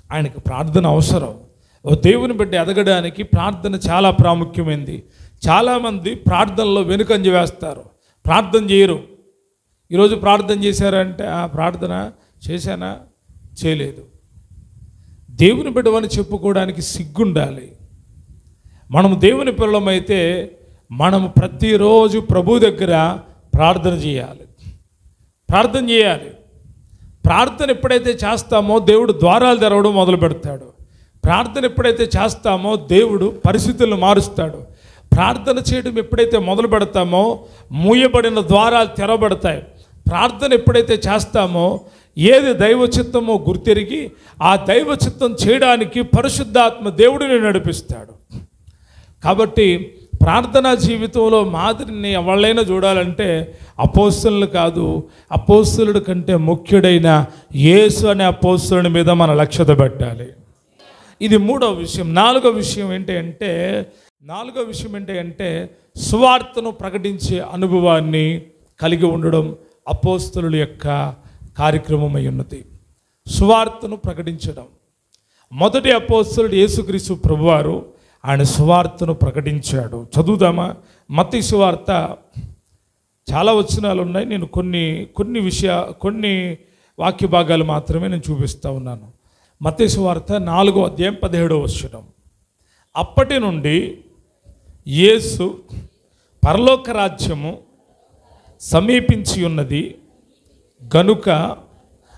ఆయనకి ప్రార్థన అవసరం. ఓ దేవుని బిడ్డ ఎదగడానికి ప్రార్థన చాలా ప్రాముఖ్యమైనది. చాలామంది ప్రార్థనలో వెనుకంజ వేస్తారు, ప్రార్థన చేయరు. ఈరోజు ప్రార్థన చేశారంటే ఆ ప్రార్థన చేశానా, చేయలేదు. దేవుని బిడ్డవని చెప్పుకోవడానికి సిగ్గుండాలి. మనము దేవుని పిల్లలమైతే మనము ప్రతిరోజు ప్రభు దగ్గర ప్రార్థన చేయాలి. ప్రార్థన చేయాలి. ప్రార్థన ఎప్పుడైతే చేస్తామో దేవుడు ద్వారాలు తెరవడం మొదలు పెడతాడు. ప్రార్థన ఎప్పుడైతే చేస్తామో దేవుడు పరిస్థితులను మారుస్తాడు. ప్రార్థన చేయడం ఎప్పుడైతే మొదలు పెడతామో మూయబడిన ద్వారాలు తెరబడతాయి. ప్రార్థన ఎప్పుడైతే చేస్తామో ఏది దైవ చిత్తమో గుర్తెరిగి ఆ దైవ చిత్తం చేయడానికి పరిశుద్ధాత్మ దేవుడిని నడిపిస్తాడు. కాబట్టి ప్రార్థనా జీవితంలో మాదిరిని ఎవళ్ళైనా చూడాలంటే అపోస్తలులు కాదు, అపోస్తలుడి కంటే ముఖ్యుడైన యేసు అనే అపోస్తలుడి మీద మన లక్ష్యత పెట్టాలి. ఇది మూడవ విషయం. నాలుగో విషయం ఏంటి అంటే సువార్తను ప్రకటించే అనుభవాన్ని కలిగి ఉండడం అపోస్తలుల యొక్క కార్యక్రమమై ఉన్నది. సువార్తను ప్రకటించడం. మొదటి అపోస్తలుడు యేసుక్రీస్తు ప్రభువారు ఆయన సువార్తను ప్రకటించాడు. చదువుదామా? మత్తయి సువార్త చాలా వచనాలు ఉన్నాయి. నేను కొన్ని వాక్య భాగాలు మాత్రమే నేను చూపిస్తూ ఉన్నాను. మత్తయి సువార్త 4వ అధ్యాయం 17వ వచనం. అప్పటి నుండి యేసు పరలోక రాజ్యము సమీపించి ఉన్నది గనుక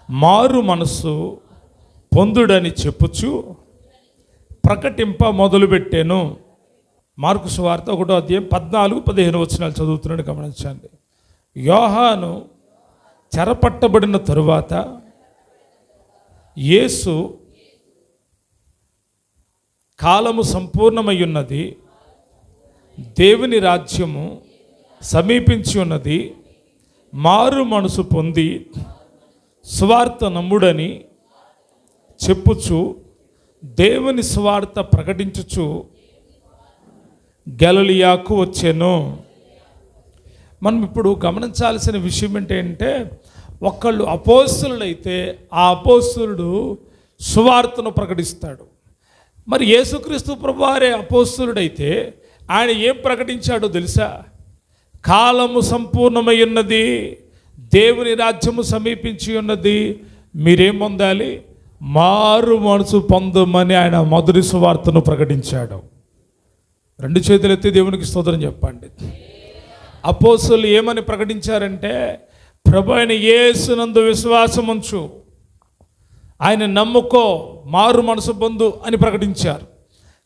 మారు మనస్సు పొందుడని చెప్పుచు ప్రకటింప మొదలుపెట్టాను. మార్కు సువార్త 1వ అధ్యాయం 14-15 వచనాలు చదువుతున్నాడు, గమనించండి. యోహాను చెరపట్టబడిన తరువాత యేసు కాలము సంపూర్ణమై ఉన్నది, దేవుని రాజ్యము సమీపించి ఉన్నది, మారు మనసు పొంది సువార్త నమ్ముడని చెప్పుచు దేవుని సువార్త ప్రకటించుచు గలిలయకు వచ్చెను. మనం ఇప్పుడు గమనించాల్సిన విషయం ఏంటంటే ఒకళ్ళు అపోస్తలుడైతే ఆ అపోస్తలుడు సువార్తను ప్రకటిస్తాడు. మరి యేసుక్రీస్తు ప్రభువారే అపోస్తలుడైతే ఆయన ఏం ప్రకటించాడో తెలుసా? కాలము సంపూర్ణమై ఉన్నది, దేవుని రాజ్యము సమీపించి ఉన్నది, మీరేం పొందాలి? మారు మనసు పొందమని ఆయన మొదటి సువార్తను ప్రకటించాడు. 2 చేతులు ఎత్తి దేవునికి స్తోత్రం చెప్పండి. అపోస్తలులు ఏమని ప్రకటించారంటే ప్రభు అయిన యేసునందు విశ్వాసం ఉంచు, ఆయన నమ్ముకో, మారు మనసు పొందు అని ప్రకటించారు.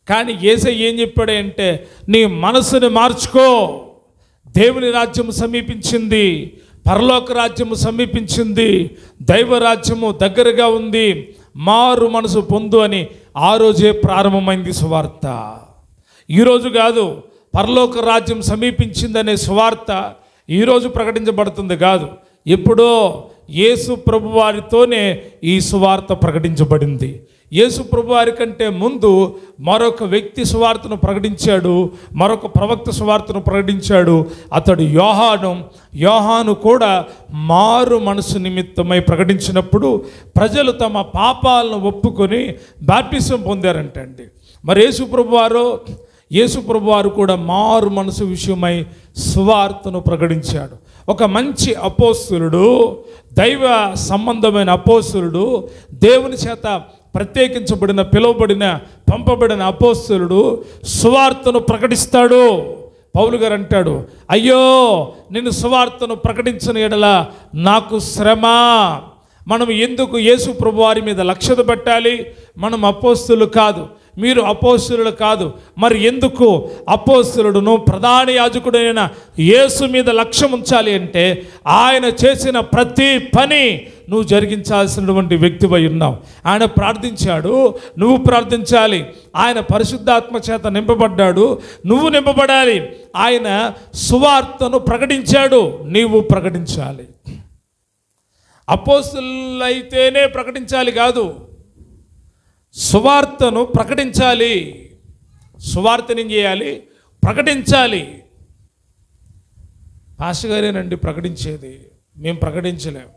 కానీ యేసయ్య ఏం చెప్పాడంటే నీ మనసుని మార్చుకో, దేవుని రాజ్యము సమీపించింది, పరలోక రాజ్యము సమీపించింది, దైవ రాజ్యము దగ్గరగా ఉంది, మారు మనసు పొందు అని ఆ రోజే ప్రారంభమైంది సువార్త. ఈరోజు కాదు. పరలోక రాజ్యం సమీపించిందనే సువార్త ఈరోజు ప్రకటించబడుతుంది కాదు, ఎప్పుడో యేసు ప్రభువారితోనే ఈ సువార్త ప్రకటించబడింది. యేసు ప్రభువారి కంటే ముందు మరొక వ్యక్తి సువార్తను ప్రకటించాడు, మరొక ప్రవక్త సువార్తను ప్రకటించాడు. అతడు యోహాను కూడా మారు మనసు నిమిత్తమై ప్రకటించినప్పుడు ప్రజలు తమ పాపాలను ఒప్పుకొని బాప్టిజం పొందారంటండి. మరి యేసు ప్రభువారు కూడా మారు మనసు విషయమై సువార్తను ప్రకటించాడు. ఒక మంచి అపోస్తలుడు, దైవ సంబంధమైన అపోస్తలుడు, దేవుని చేత పిలువబడిన పంపబడిన అపోస్తలుడు సువార్తను ప్రకటిస్తాడు. పౌలు గారు అంటాడు, అయ్యో నేను సువార్తను ప్రకటించిన ఎడల నాకు శ్రమ. మనం ఎందుకు యేసు ప్రభువారి మీద లక్ష్యత పెట్టాలి? మనం అపోస్తులు కాదు, మీరు అపోస్తులు కాదు, మరి ఎందుకు అపోస్తులుడును ప్రధాన యాజకుడైన యేసు మీద లక్ష్యం ఉంచాలి అంటే ఆయన చేసిన ప్రతి పని నువ్వు జరిగించాల్సినటువంటి వ్యక్తివై ఉన్నావు. ఆయన ప్రార్థించాడు, నువ్వు ప్రార్థించాలి. ఆయన పరిశుద్ధాత్మ చేత నింపబడ్డాడు, నువ్వు నింపబడాలి. ఆయన సువార్తను ప్రకటించాడు, నీవు ప్రకటించాలి. అపోస్తులైతేనే ప్రకటించాలి కాదు, సువార్తను ప్రకటించాలి. సువార్తని ఏం చేయాలి? ప్రకటించాలి. పాస్టర్ గారేనండి ప్రకటించేది, మేము ప్రకటించలేము.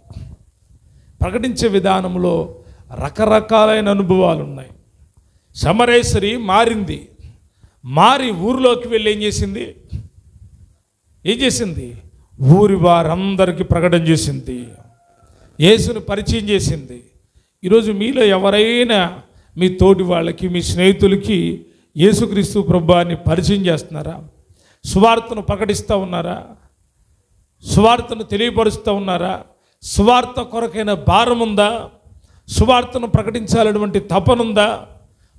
ప్రకటించే విధానంలో రకరకాలైన అనుభవాలు ఉన్నాయి. సమరేశ్వరి మారి ఊరిలోకి వెళ్ళి ఏం చేసింది? ఊరి వారందరికీ ప్రకటన చేసింది, యేసుని పరిచయం చేసింది. ఈరోజు మీలో ఎవరైనా మీ తోటి వాళ్ళకి, మీ స్నేహితులకి యేసుక్రీస్తు ప్రభువాన్ని పరిచయం చేస్తున్నారా? సువార్తను ప్రకటిస్తూ ఉన్నారా? సువార్తను తెలియపరుస్తూ ఉన్నారా? సువార్త కొరకైన భారం ఉందా? సువార్తను ప్రకటించాలనేటువంటి తపనుందా?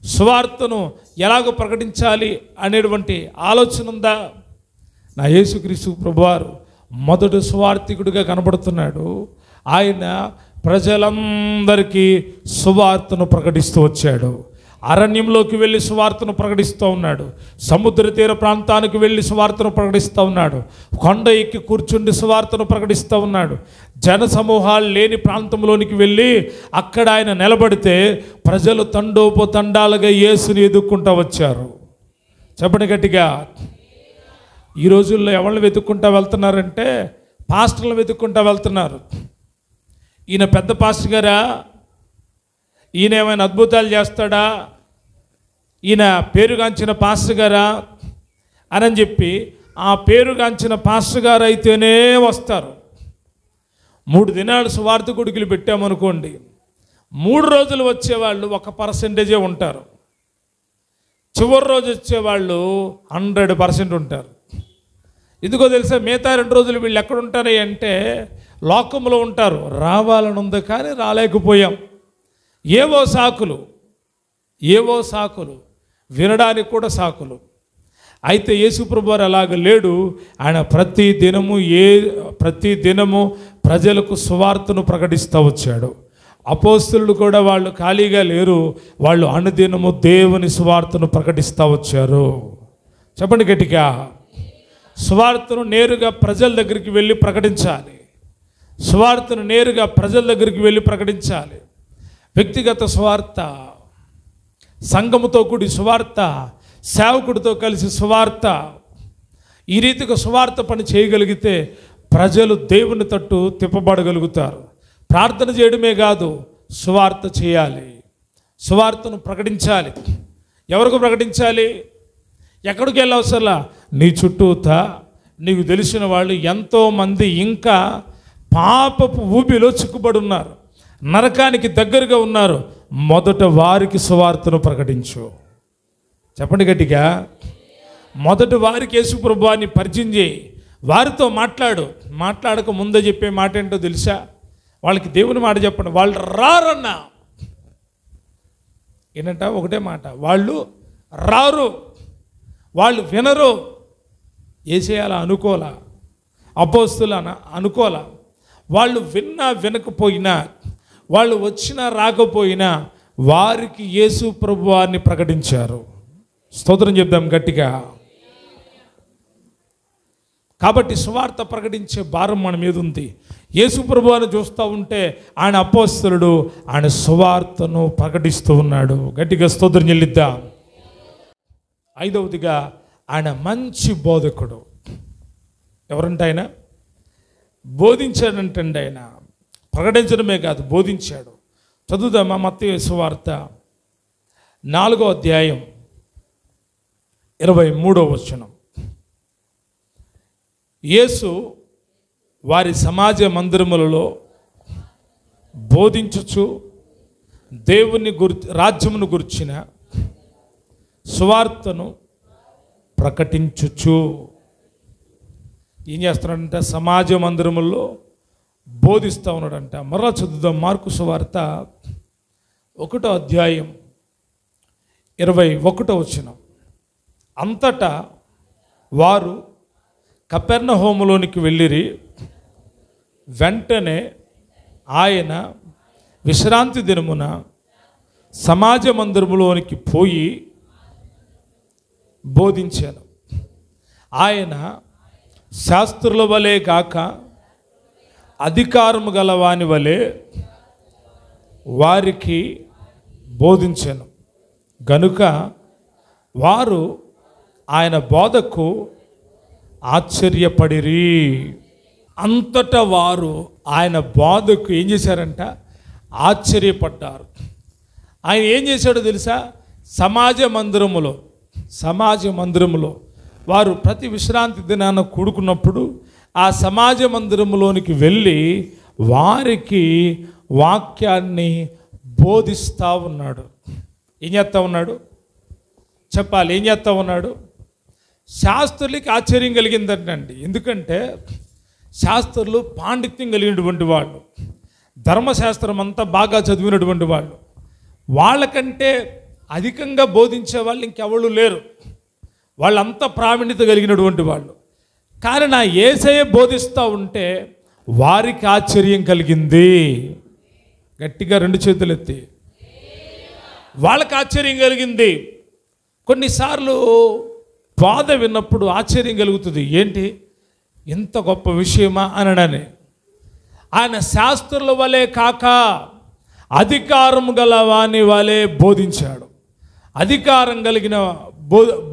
సువార్తను ఎలాగో ప్రకటించాలి అనేటువంటి ఆలోచన ఉందా? నా యేసుక్రీస్తు ప్రభువారు మొదటి సువార్థికుడిగా కనబడుతున్నాడు. ఆయన ప్రజలందరికీ సువార్తను ప్రకటిస్తూ వచ్చాడు. అరణ్యంలోకి వెళ్ళి సువార్తను ప్రకటిస్తూ ఉన్నాడు, సముద్ర తీర ప్రాంతానికి వెళ్ళి సువార్తను ప్రకటిస్తూ ఉన్నాడు, కొండ ఎక్కి కూర్చుండి సువార్తను ప్రకటిస్తూ ఉన్నాడు. జన సమూహాలు లేని ప్రాంతంలోనికి వెళ్ళి అక్కడ ఆయన నిలబడితే ప్రజలు తండోపతండాలుగా యేసుని ఎదుక్కుంటూ వచ్చారు. చెప్పండి గట్టిగా. ఈ రోజుల్లో ఎవరిని వెతుక్కుంటూ వెళ్తున్నారంటే పాస్టర్లను వెతుక్కుంటూ వెళ్తున్నారు. ఈయన పెద్ద పాస్టర్ గారా, ఈయన ఏమైనా అద్భుతాలు చేస్తాడా, ఈయన పేరుగాంచిన పాస్టర్ గారా అని చెప్పి ఆ పేరుగాంచిన పాస్టర్ గారు అయితేనే వస్తారు. 3 దినాలు సువార్త గుడికలు పెట్టామనుకోండి, 3 రోజులు వచ్చేవాళ్ళు 1% ఉంటారు, చివరి రోజు వచ్చేవాళ్ళు 100% ఉంటారు. ఎందుకో తెలుసా? మిగతా 2 రోజులు వీళ్ళు ఎక్కడ ఉంటారు అంటే లోకంలో ఉంటారు. రావాలని ఉంది కానీ రాలేకపోయాం. ఏవో సాకులు, వినడానికి కూడా సాకులు. అయితే యేసుప్రభు వారు అలాగ లేడు. ఆయన ప్రతి దినము ప్రజలకు సువార్తను ప్రకటిస్తూ వచ్చాడు. అపోస్తులు కూడా వాళ్ళు ఖాళీగా లేరు, వాళ్ళు అనుదినము దేవుని సువార్తను ప్రకటిస్తూ వచ్చారు. చెప్పండి గట్టిగా. సువార్తను నేరుగా ప్రజల దగ్గరికి వెళ్ళి ప్రకటించాలి. సువార్తను నేరుగా ప్రజల దగ్గరికి వెళ్ళి ప్రకటించాలి. వ్యక్తిగత సువార్త, సంఘముతో కూడి సువార్త, సేవకుడితో కలిసి సువార్త, ఈ రీతిగా సువార్త పని చేయగలిగితే ప్రజలు దేవుని తట్టు తిప్పబడగలుగుతారు. ప్రార్థన చేయడమే కాదు, సువార్త చేయాలి, సువార్తను ప్రకటించాలి. ఎవరికి ప్రకటించాలి? ఎక్కడికి వెళ్ళవసలా? నీ చుట్టూతా నీకు తెలిసిన వాళ్ళు ఎంతోమంది ఇంకా పాపపు ఊబిలో చిక్కుబడి ఉన్నారు, నరకానికి దగ్గరగా ఉన్నారు. మొదట వారికి సువార్తను ప్రకటించు. చెప్పండి గట్టిగా. మొదట వారికి యేసు ప్రభువాన్ని పరిచయం చేయి, వారితో మాట్లాడక ముందే చెప్పే మాట ఏంటో తెలుసా? వాళ్ళకి దేవుని మాట చెప్పండి. వాళ్ళు రారన్నా ఏంటంట? ఒకటే మాట, వాళ్ళు రారు, వాళ్ళు వినరు. యేసయ్య అనుకోలా, అపోస్తులు అనుకోలా. వాళ్ళు వినకపోయినా, వాళ్ళు వచ్చినా రాకపోయినా వారికి యేసు ప్రభువాన్ని ప్రకటించారు. స్తోత్రం చెప్దాం గట్టిగా. కాబట్టి సువార్త ప్రకటించే భారం మన మీద ఉంది. యేసు ప్రభువాన్ని చూస్తూ ఉంటే ఆయన అపోస్తలుడు, ఆయన సువార్తను ప్రకటిస్తూ ఉన్నాడు. గట్టిగా స్తోత్రం చెల్లిద్దాం. 5వదిగా ఆయన మంచి బోధకుడు. ఎవరంటే ఆయన బోధించాడంటండి. ఆయన ప్రకటించడమే కాదు, బోధించాడు. చదువుదామా? మత్తయి సువార్త 4వ అధ్యాయం 23వ వచనం. యేసు వారి సమాజ మందిరములలో బోధించుచు దేవుని రాజ్యమును గురించిన సువార్తను ప్రకటించుచు. ఏం చేస్తున్నాడంటే సమాజ మందిరముల్లో బోధిస్తూ ఉన్నాడంట. మరలా చదువుదాం. మార్కు సువార్త 1వ అధ్యాయం 21వ వచనం. అంతటా వారు కపెర్నహూములోనికి వెళ్ళిరి. వెంటనే ఆయన విశ్రాంతి దినమున సమాజ మందిరములోనికి పోయి బోధించాను. ఆయన శాస్త్రుల వలె కాక అధికారము గలవాని వలె వారికి బోధించాను గనుక వారు ఆయన బోధకు ఆశ్చర్యపడిరి. అంతటా వారు ఆయన బోధకు ఏం చేశారంట? ఆశ్చర్యపడ్డారు. ఆయన ఏం చేశాడో తెలుసా? సమాజ మందిరములో వారు ప్రతి విశ్రాంతి దినాన కూడుకున్నప్పుడు ఆ సమాజ మందిరములోనికి వెళ్ళి వారికి వాక్యాన్ని బోధిస్తూ ఉన్నాడు. ఏం చేస్తూ ఉన్నాడు చెప్పాలి? ఏం చేస్తూ ఉన్నాడు? శాస్త్రులకి ఆశ్చర్యం కలిగిందంటండి. ఎందుకంటే శాస్త్రులు పాండిత్యం కలిగినటువంటి వాళ్ళు, ధర్మశాస్త్రం అంతా బాగా చదివినటువంటి వాళ్ళు, వాళ్ళకంటే అధికంగా బోధించే వాళ్ళు ఇంకెవరు లేరు. వాళ్ళంతా ప్రావీణ్యత కలిగినటువంటి వాళ్ళు. కానీ నా యేసయ్య బోధిస్తూ ఉంటే వారికి ఆశ్చర్యం కలిగింది. గట్టిగా 2 చేతులు ఎత్తి. వాళ్ళకి ఆశ్చర్యం కలిగింది. కొన్నిసార్లు బాధ విన్నప్పుడు ఆశ్చర్యం కలుగుతుంది. ఏంటి ఇంత గొప్ప విషయమా అనడని. ఆయన శాస్త్రుల వలె కాక అధికారం గల వాని వలె బోధించాడు. అధికారం కలిగిన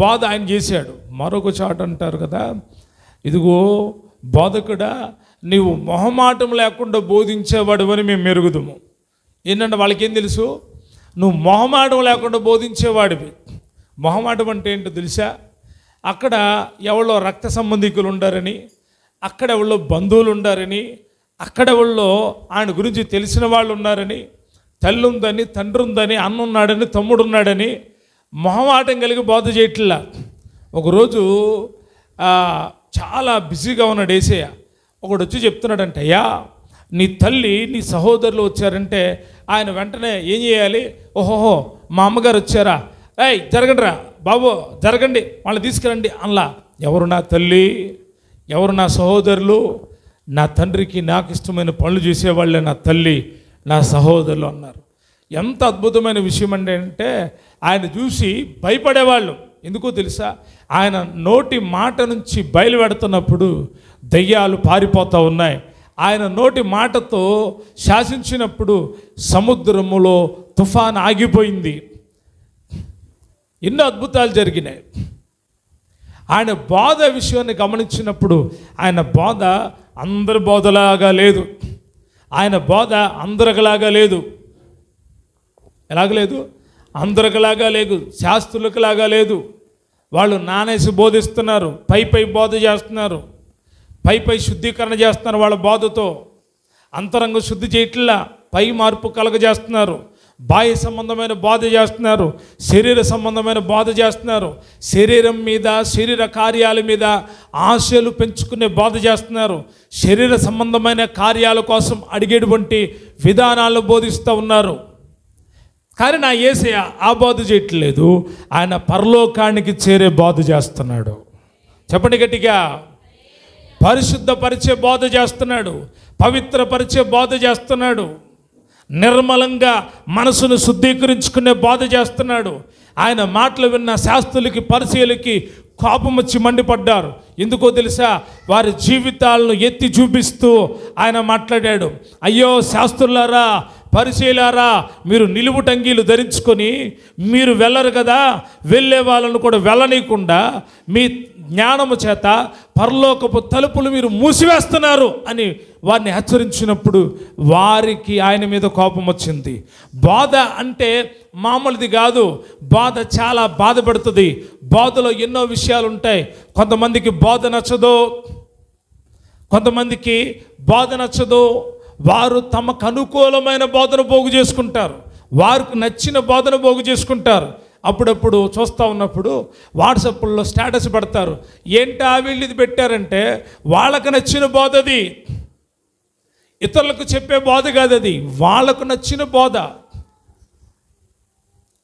బోధ ఆయన చేశాడు. మరొక చాట అంటారు కదా, ఇదిగో బోధకుడా నీవు మొహమాటం లేకుండా బోధించేవాడు అని మేము మెరుగుదుము. ఏంటంటే వాళ్ళకేం తెలుసు? నువ్వు మొహమాటం లేకుండా బోధించేవాడివి. మొహమాటం అంటే ఏంటో తెలుసా? అక్కడ ఎవరో రక్త సంబంధికులు ఉండారని, అక్కడ ఎవరో బంధువులు ఉండారని, అక్కడ ఎవరో ఆయన గురించి తెలిసిన వాళ్ళు ఉన్నారని, తల్లి ఉందని, తండ్రి ఉందని, అన్న ఉన్నాడని, తమ్ముడు ఉన్నాడని మొహమాటం కలిగి బోధ చేయట్లా. ఒకరోజు చాలా బిజీగా ఉన్నాడు యేసయ్య. ఒకడు వచ్చి చెప్తున్నాడంటే, అయ్యా నీ తల్లి నీ సహోదరులు వచ్చారంటే ఆయన వెంటనే ఏం చేయాలి? ఓహోహో మా అమ్మగారు వచ్చారా, ఏయ్ జరగండి రా బాబు జరగండి, వాళ్ళని తీసుకురండి అనలా. ఎవరు నా తల్లి, ఎవరు నా సహోదరులు? నా తండ్రికి నాకు ఇష్టమైన పనులు చేసేవాళ్ళే నా తల్లి నా సహోదరులు అన్నారు. ఎంత అద్భుతమైన విషయం అంటే ఆయన చూసి భయపడేవాళ్ళు. ఎందుకో తెలుసా? ఆయన నోటి మాట నుంచి బయలుపెడుతున్నప్పుడు దయ్యాలు పారిపోతూ ఉన్నాయి. ఆయన నోటి మాటతో శాసించినప్పుడు సముద్రములో తుఫాను ఆగిపోయింది. ఎన్నో అద్భుతాలు జరిగినాయి. ఆయన బోధ విషయాన్ని గమనించినప్పుడు ఆయన బోధ అందరి బోధలాగా లేదు. ఆయన బోధ అందరిలాగా లేదు. ఎలాగలేదు? అందరిలాగా లేదు, శాస్త్రులకు లాగా లేదు. వాళ్ళు నానేసి బోధిస్తున్నారు, పై బోధ చేస్తున్నారు, పై శుద్ధీకరణ చేస్తున్నారు. వాళ్ళ బోధతో అంతరంగ శుద్ధి చేయట్లా, పై మార్పు కలగజేస్తున్నారు. బాహ్య సంబంధమైన బోధ చేస్తున్నారు, శరీర సంబంధమైన బోధ చేస్తున్నారు. శరీరం మీద, శరీర కార్యాల మీద ఆశలు పెంచుకునే బోధ చేస్తున్నారు. శరీర సంబంధమైన కార్యాల కోసం అడిగేటువంటి విధానాలను బోధిస్తూ ఉన్నారు. కానీ నా యేసయ్య ఆ బోధ చేయట్లేదు. ఆయన పరలోకానికి చేరే బోధ చేస్తున్నాడు. చెప్పండి గట్టిగా. పరిశుద్ధపరిచే బోధ చేస్తున్నాడు, పవిత్రపరిచే బోధ చేస్తున్నాడు, నిర్మలంగా మనసును శుద్ధీకరించుకునే బోధ చేస్తున్నాడు. ఆయన మాటలు విన్న శాస్త్రులకి, పరిచయులకి కోపం వచ్చి మండిపడ్డారు. ఎందుకో తెలుసా? వారి జీవితాలను ఎత్తి చూపిస్తూ ఆయన మాట్లాడాడు. అయ్యో శాస్త్రులారా, పరిచయులారా, మీరు నిలువుటంగీలు ధరించుకొని మీరు వెళ్ళరు కదా, వెళ్ళే వాళ్ళను కూడా వెళ్ళనీయకుండా మీ జ్ఞానము చేత పరలోకపు తలుపులు మీరు మూసివేస్తున్నారు అని వారిని హెచ్చరించినప్పుడు వారికి ఆయన మీద కోపం వచ్చింది. బోధ అంటే మామూలుది కాదు. బోధ చాలా బాధపడుతుంది. బోధలో ఎన్నో విషయాలు ఉంటాయి. కొంతమందికి బోధ నచ్చదు, కొంతమందికి బోధ నచ్చదు. వారు తమకు అనుకూలమైన బోధన పోగు చేసుకుంటారు, వారికి నచ్చిన బోధన పోగు చేసుకుంటారు. అప్పుడప్పుడు చూస్తూ ఉన్నప్పుడు వాట్సాప్లో స్టేటస్ పెడతారు. ఏంటా వీళ్ళు ఇది పెట్టారంటే వాళ్ళకు నచ్చిన బోధ అది, ఇతరులకు చెప్పే బోధ కాదు, అది వాళ్ళకు నచ్చిన బోధ.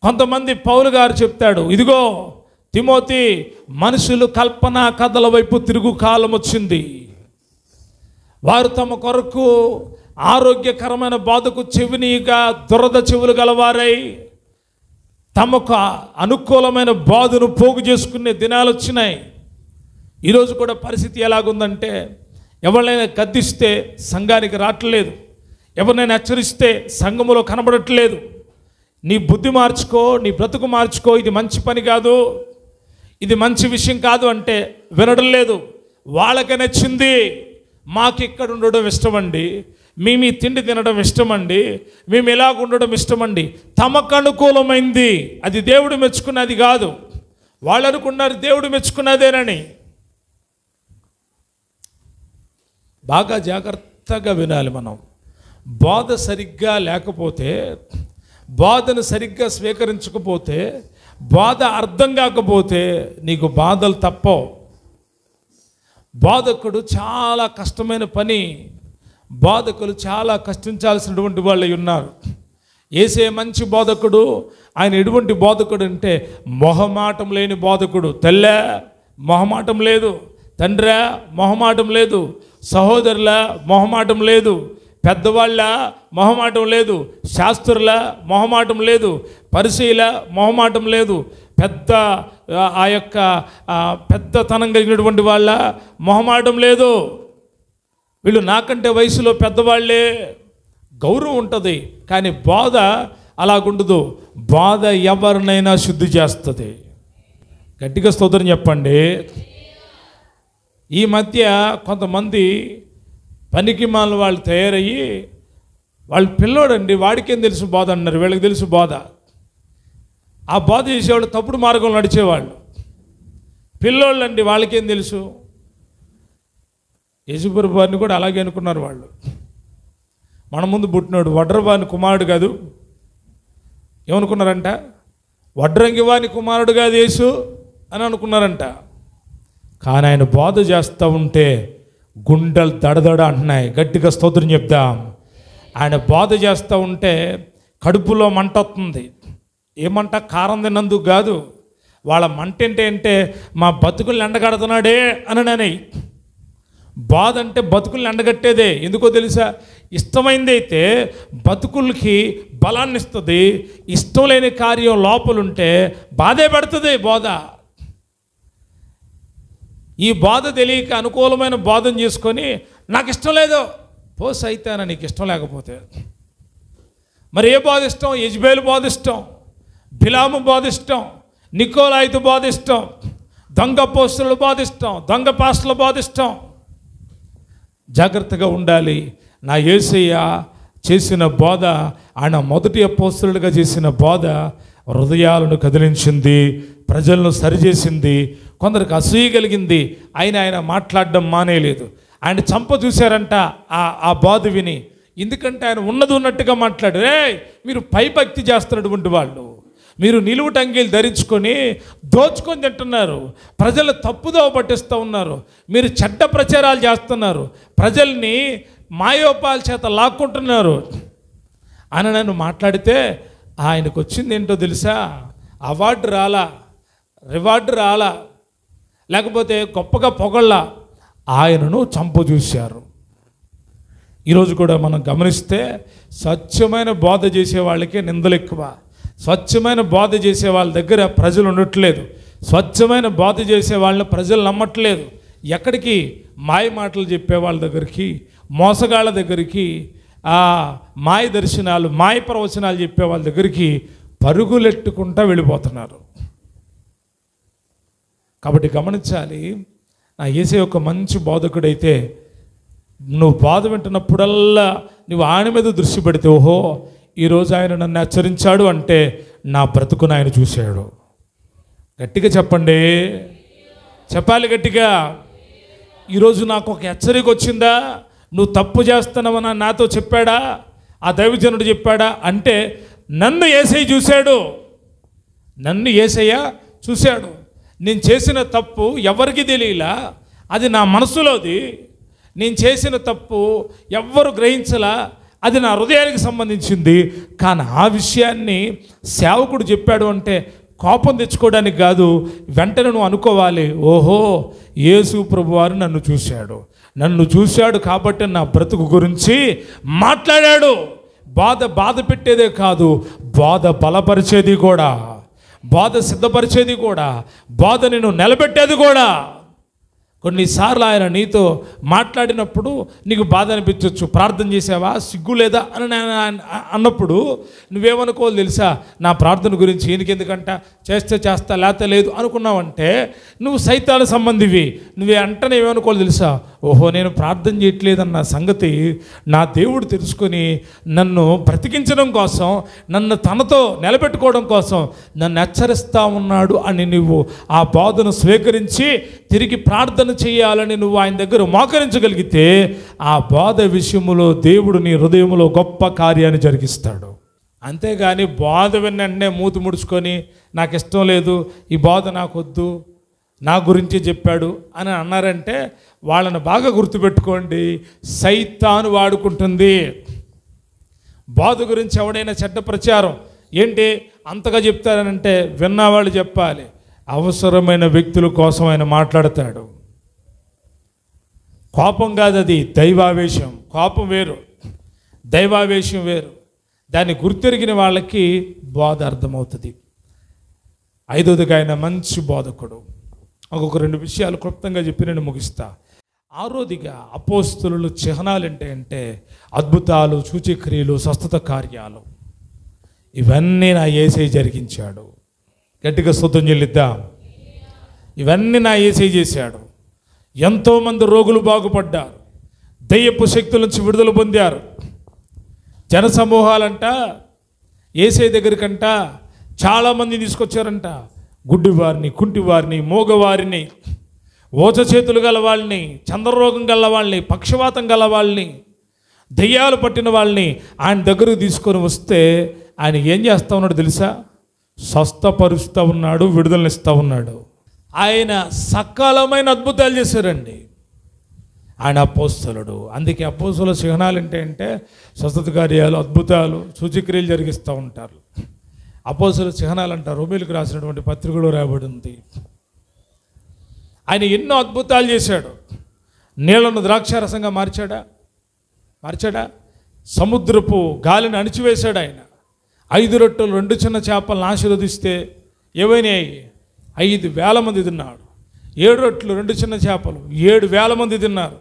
కొంతమంది పౌలు గారు చెప్తాడు, ఇదిగో తిమోతి, మనుషులు కల్పనా కథల వైపు తిరుగు కాలం వచ్చింది. వారు తమ కొరకు ఆరోగ్యకరమైన బోధకు చెవినిగా దురద చెవులు గలవారై తమకు అనుకూలమైన బోధను పోగు చేసుకునే దినాలు వచ్చినాయి. ఈరోజు కూడా పరిస్థితి ఎలాగుందంటే, ఎవరినైనా గద్దిస్తే సంఘానికి రావట్లేదు, ఎవరినైనా హెచ్చరిస్తే సంఘములో కనబడట్లేదు. నీ బుద్ధి మార్చుకో, నీ బ్రతుకు మార్చుకో, ఇది మంచి పని కాదు, ఇది మంచి విషయం కాదు అంటే వినడం లేదు. వాళ్ళకి నచ్చింది, మాకు ఇక్కడ ఉండడం ఇష్టమండి, మేము ఈ తిండి తినడం ఇష్టమండి, మేము ఇలాగ ఉండడం ఇష్టమండి. తమకు అనుకూలమైంది, అది దేవుడు మెచ్చుకున్నది కాదు. వాళ్ళు అనుకున్నారు దేవుడు మెచ్చుకున్నదేనని. బాగా జాగ్రత్తగా వినాలి మనం. బోధ సరిగ్గా లేకపోతే, బోధను సరిగ్గా స్వీకరించకపోతే, బోధ అర్థం కాకపోతే నీకు బాధలు తప్పవు. బోధకుడు చాలా కష్టమైన పని. బోధకులు చాలా కష్టించాల్సినటువంటి వాళ్ళు ఉన్నారు. యేసే మంచి బోధకుడు. ఆయన ఎటువంటి బోధకుడు అంటే మొహమాటం లేని బోధకుడు. తెల్లే మొహమాటం లేదు, తండ్రా మొహమాటం లేదు, సహోదరుల మొహమాటం లేదు, పెద్దవాళ్ళ మొహమాటం లేదు, శాస్త్రుల మొహమాటం లేదు, పరిశీల మొహమాటం లేదు, ఆ యొక్క పెద్దతనం కలిగినటువంటి వాళ్ళ మొహమాటం లేదు. వీళ్ళు నాకంటే వయసులో పెద్దవాళ్ళే, గౌరవం ఉంటుంది. కానీ బోధ అలాగుండదు. బోధ ఎవరినైనా శుద్ధి చేస్తుంది. గట్టిగా స్తోత్రం చెప్పండి. ఈ మధ్య కొంతమంది పనికి మాలిన వాళ్ళు తయారయ్యి, వాళ్ళు పిల్లోడండి, వాడికేం తెలుసు బోధ అన్నారు, వీళ్ళకి తెలుసు బోధ. ఆ బోధ చేసేవాళ్ళు తప్పుడు మార్గంలో నడిచేవాళ్ళు. పిల్లోళ్ళండి, వాళ్ళకేం తెలుసు. యేసుప్రభు వారిని కూడా అలాగే అనుకున్నారు వాళ్ళు. మన ముందు పుట్టినాడు వడ్రవాని కుమారుడు కాదు, ఏమనుకున్నారంట, వడ్రంగి వాని కుమారుడు కాదు యేసు అని అనుకున్నారంట. కానీ ఆయన బోధ చేస్తూ ఉంటే గుండెలు దడదడ అంటున్నాయి. గట్టిగా స్తోత్రం చెప్దాం. ఆయన బోధ చేస్తూ ఉంటే కడుపులో మంట వస్తుంది. ఏమంట? కారం తిన్నందుకు కాదు. వాళ్ళ మంట ఏంటంటే మా బతుకుల్ని ఎండగడుతున్నాడే అని. బాధ అంటే బతుకుల్ని ఎండగట్టేదే. ఎందుకో తెలుసా? ఇష్టమైంది అయితే బతుకులకి బలాన్ని ఇస్తుంది. ఇష్టం లేని కార్యం లోపలుంటే బాధే పెడుతుంది బోధ. ఈ బాధ తెలియక అనుకూలమైన బోధన చేసుకొని నాకు ఇష్టం లేదు పోస్ అయితేనా, నీకు ఇష్టం లేకపోతే మరి ఏ బోధ ఇష్టం? యెజబేలు బోధ ఇష్టం, బిలాము బోధ ఇష్టం, నికోలాయితు బోధ ఇష్టం, దొంగ అపోస్తలుల బోధ ఇష్టం, దొంగ పాస్టర్ల బోధ ఇష్టం. జాగ్రత్తగా ఉండాలి. నా యేసయ్య చేసిన బోధ, ఆయన మొదటి అపోస్తలుడిగా చేసిన బోధ హృదయాలను కదిలించింది, ప్రజలను సరిచేసింది. కొందరికి అసూయ కలిగింది, ఆయన మాట్లాడడం మానేయలేదు. ఆయన చంప చూశారంట ఆ బోధ విని. ఎందుకంటే ఆయన ఉన్నది ఉన్నట్టుగా మాట్లాడారు. మీరు పైభక్తి చేస్తున్నటువంటి వాళ్ళు, మీరు నిలువుటంగీలు ధరించుకొని దోచుకొని తింటున్నారు, ప్రజలు తప్పుదోవ పట్టిస్తూ ఉన్నారు, మీరు చెడ్డ ప్రచారాలు చేస్తున్నారు, ప్రజల్ని మాయోపాల చేత లాక్కుంటున్నారు అని నన్ను మాట్లాడితే ఆయనకు వచ్చింది ఏంటో తెలుసా? అవార్డు రాలా, రివార్డు రాలా, లేకపోతే గొప్పగా పొగళ్ళ, ఆయనను చంప చూశారు. ఈరోజు కూడా మనం గమనిస్తే స్వచ్ఛమైన బోధ చేసే వాళ్ళకే నిందలు ఎక్కువ. స్వచ్ఛమైన బోధ చేసే వాళ్ళ దగ్గర ప్రజలు ఉండట్లేదు. స్వచ్ఛమైన బోధ చేసే వాళ్ళని ప్రజలు నమ్మట్లేదు. ఎక్కడికి? మాయ మాటలు చెప్పే వాళ్ళ దగ్గరికి, మోసగాళ్ళ దగ్గరికి, మాయ దర్శనాలు, మాయ ప్రవచనాలు చెప్పే వాళ్ళ దగ్గరికి పరుగులెట్టుకుంటూ వెళ్ళిపోతున్నారు. కాబట్టి గమనించాలి. నా యేసే ఒక మంచి బోధకుడైతే నువ్వు బోధ వింటున్నప్పుడల్లా నువ్వు ఆయన మీద దృష్టి పెడితే, ఓహో ఈరోజు ఆయన నన్ను హెచ్చరించాడు అంటే నా బ్రతుకును ఆయన చూశాడు. గట్టిగా చెప్పండి, చెప్పాలి గట్టిగా. ఈరోజు నాకు ఒక హెచ్చరిక వచ్చిందా? నువ్వు తప్పు చేస్తున్నావని నాతో చెప్పాడా? ఆ దైవజనుడు చెప్పాడా? అంటే నన్ను యేసయ్య చూశాడు, నన్ను యేసయ్య చూశాడు. నేను చేసిన తప్పు ఎవరికి తెలియలా, అది నా మనసులోది. నేను చేసిన తప్పు ఎవ్వరు గ్రహించలా, అది నా హృదయానికి సంబంధించింది. కానీ ఆ విషయాన్ని సేవకుడు చెప్పాడు అంటే కోపం తెచ్చుకోవడానికి కాదు, వెంటనే నువ్వు అనుకోవాలి, ఓహో యేసు ప్రభువారు నన్ను చూశాడు కాబట్టి నా బ్రతుకు గురించి మాట్లాడాడు. బాధ పెట్టేదే కాదు, బాధ బలపరిచేది కూడా, బాధ సిద్ధపరిచేది కూడా, బాధ నేను నిలబెట్టేది కూడా. కొన్నిసార్లు ఆయన నీతో మాట్లాడినప్పుడు నీకు బాధ అనిపించవచ్చు. ప్రార్థన చేసావా, సిగ్గు లేదా అని అన్నప్పుడు నువ్వేమనుకోవాలి తెలుసా, నా ప్రార్థన గురించి ఈయనకెందుకంట, చేస్తా లేత లేదు అనుకున్నావంటే నువ్వు సైతాను సంబంధివి. నువ్వే అంటనే ఏమనుకోవాలి తెలుసా, ఓహో నేను ప్రార్థన చేయట్లేదన్న సంగతి నా దేవుడు తెలుసుకొని నన్ను బ్రతికించడం కోసం, నన్ను తనతో నిలబెట్టుకోవడం కోసం నన్ను హెచ్చరిస్తూ ఉన్నాడు అని నువ్వు ఆ బాధను స్వీకరించి తిరిగి ప్రార్థన చేయాలని నువ్వు ఆయన దగ్గర మోకరించగలిగితే ఆ బాధ విషయంలో దేవుడు నీ హృదయంలో గొప్ప కార్యాన్ని జరిగిస్తాడు. అంతేగాని బాధ విన్నంటే మూతి ముడుచుకొని నాకు ఇష్టం లేదు, ఈ బాధ నాకు వద్దు, నా గురించి చెప్పాడు అని అన్నారంటే వాళ్ళని బాగా గుర్తుపెట్టుకోండి, సైతాను వాడుకుంటుంది. బాధ గురించి ఎవడైనా చెడ్డ ప్రచారం ఏంటి అంతగా చెప్తారనంటే విన్నవాళ్ళు చెప్పాలి, అవసరమైన వ్యక్తుల కోసం ఆయన మాట్లాడతాడు. కోపం కాదు, అది దైవావేశం. కోపం వేరు, దైవావేశం వేరు. దాన్ని గుర్తెరిగిన వాళ్ళకి బాధ అర్థమవుతుంది. ఐదవదిగా ఆయన మంచి బోధకుడు. ఒక 2 విషయాలు క్లుప్తంగా చెప్పి నేను ముగిస్తా. ఆరోదిగా అపోస్తలుల చిహ్నాలు ఏంటంటే అద్భుతాలు, సూచక్రియలు, స్వస్థత కార్యాలు. ఇవన్నీ నా యేసయ్య జరిగించాడు. గట్టిగా స్తుతి చెల్లిద్దాం. ఇవన్నీ నా యేసయ్య చేశాడు. ఎంతోమంది రోగులు బాగుపడ్డారు, దయ్యపు శక్తుల నుంచి విడుదల పొందారు. జనసమూహాలంట యేసయ్య దగ్గరికంట చాలామంది తీసుకొచ్చారంట. గుడ్డివారిని, కుంటివారిని, మోగవారిని, ఓచ చేతులు గల వాళ్ళని, చంద్రరోగం గల వాళ్ళని, పక్షవాతం గల వాళ్ళని, దయ్యాలు పట్టిన వాళ్ళని ఆయన దగ్గరకు తీసుకొని వస్తే ఆయన ఏం చేస్తూ ఉన్నాడు తెలుసా, స్వస్థపరుస్తూ ఉన్నాడు, విడుదలనిస్తూ ఉన్నాడు. ఆయన సకాలమైన అద్భుతాలు చేశారండి. ఆయన అపోస్తలుడు. అందుకే అపోస్తలుల చిహ్నాలు ఏంటంటే స్వస్థత కార్యాలు, అద్భుతాలు, సూచక్రియలు జరిగిస్తూ ఉంటారు. అపోస్తలుల చిహ్నాలు అంటారు. రోమీయులకు రాసినటువంటి పత్రికలో రాయబడి ఉంది. ఆయన ఎన్నో అద్భుతాలు చేశాడు. నీళ్లను ద్రాక్షారసంగా మార్చాడా? సముద్రపు గాలిని అణిచివేశాడు ఆయన. 5 రొట్టెలు 2 చిన్న చేపలను ఆశీర్వదిస్తే ఏమైనాయి? 5,000 మంది తిన్నాడు. 7 రొట్టెలు 2 చిన్న చేపలు 7,000 మంది తిన్నారు.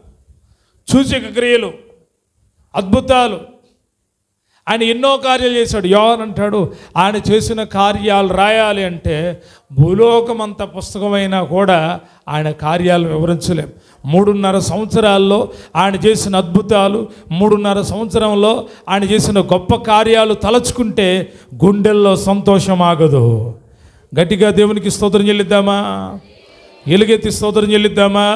సూచక క్రియలు, అద్భుతాలు, ఆయన ఎన్నో కార్యాలు చేశాడు. యోహాను అంటాడు, ఆయన చేసిన కార్యాలు రాయాలి అంటే భూలోకమంత పుస్తకమైనా కూడా ఆయన కార్యాలు వివరించలేం. 3.5 సంవత్సరాల్లో ఆయన చేసిన అద్భుతాలు, 3.5 సంవత్సరంలో ఆయన చేసిన గొప్ప కార్యాలు తలచుకుంటే గుండెల్లో సంతోషం ఆగదు. గట్టిగా దేవునికి స్తోత్రం చెల్లిద్దామా? ఎలుగెత్తి స్తోత్రం చెల్లిద్దామా?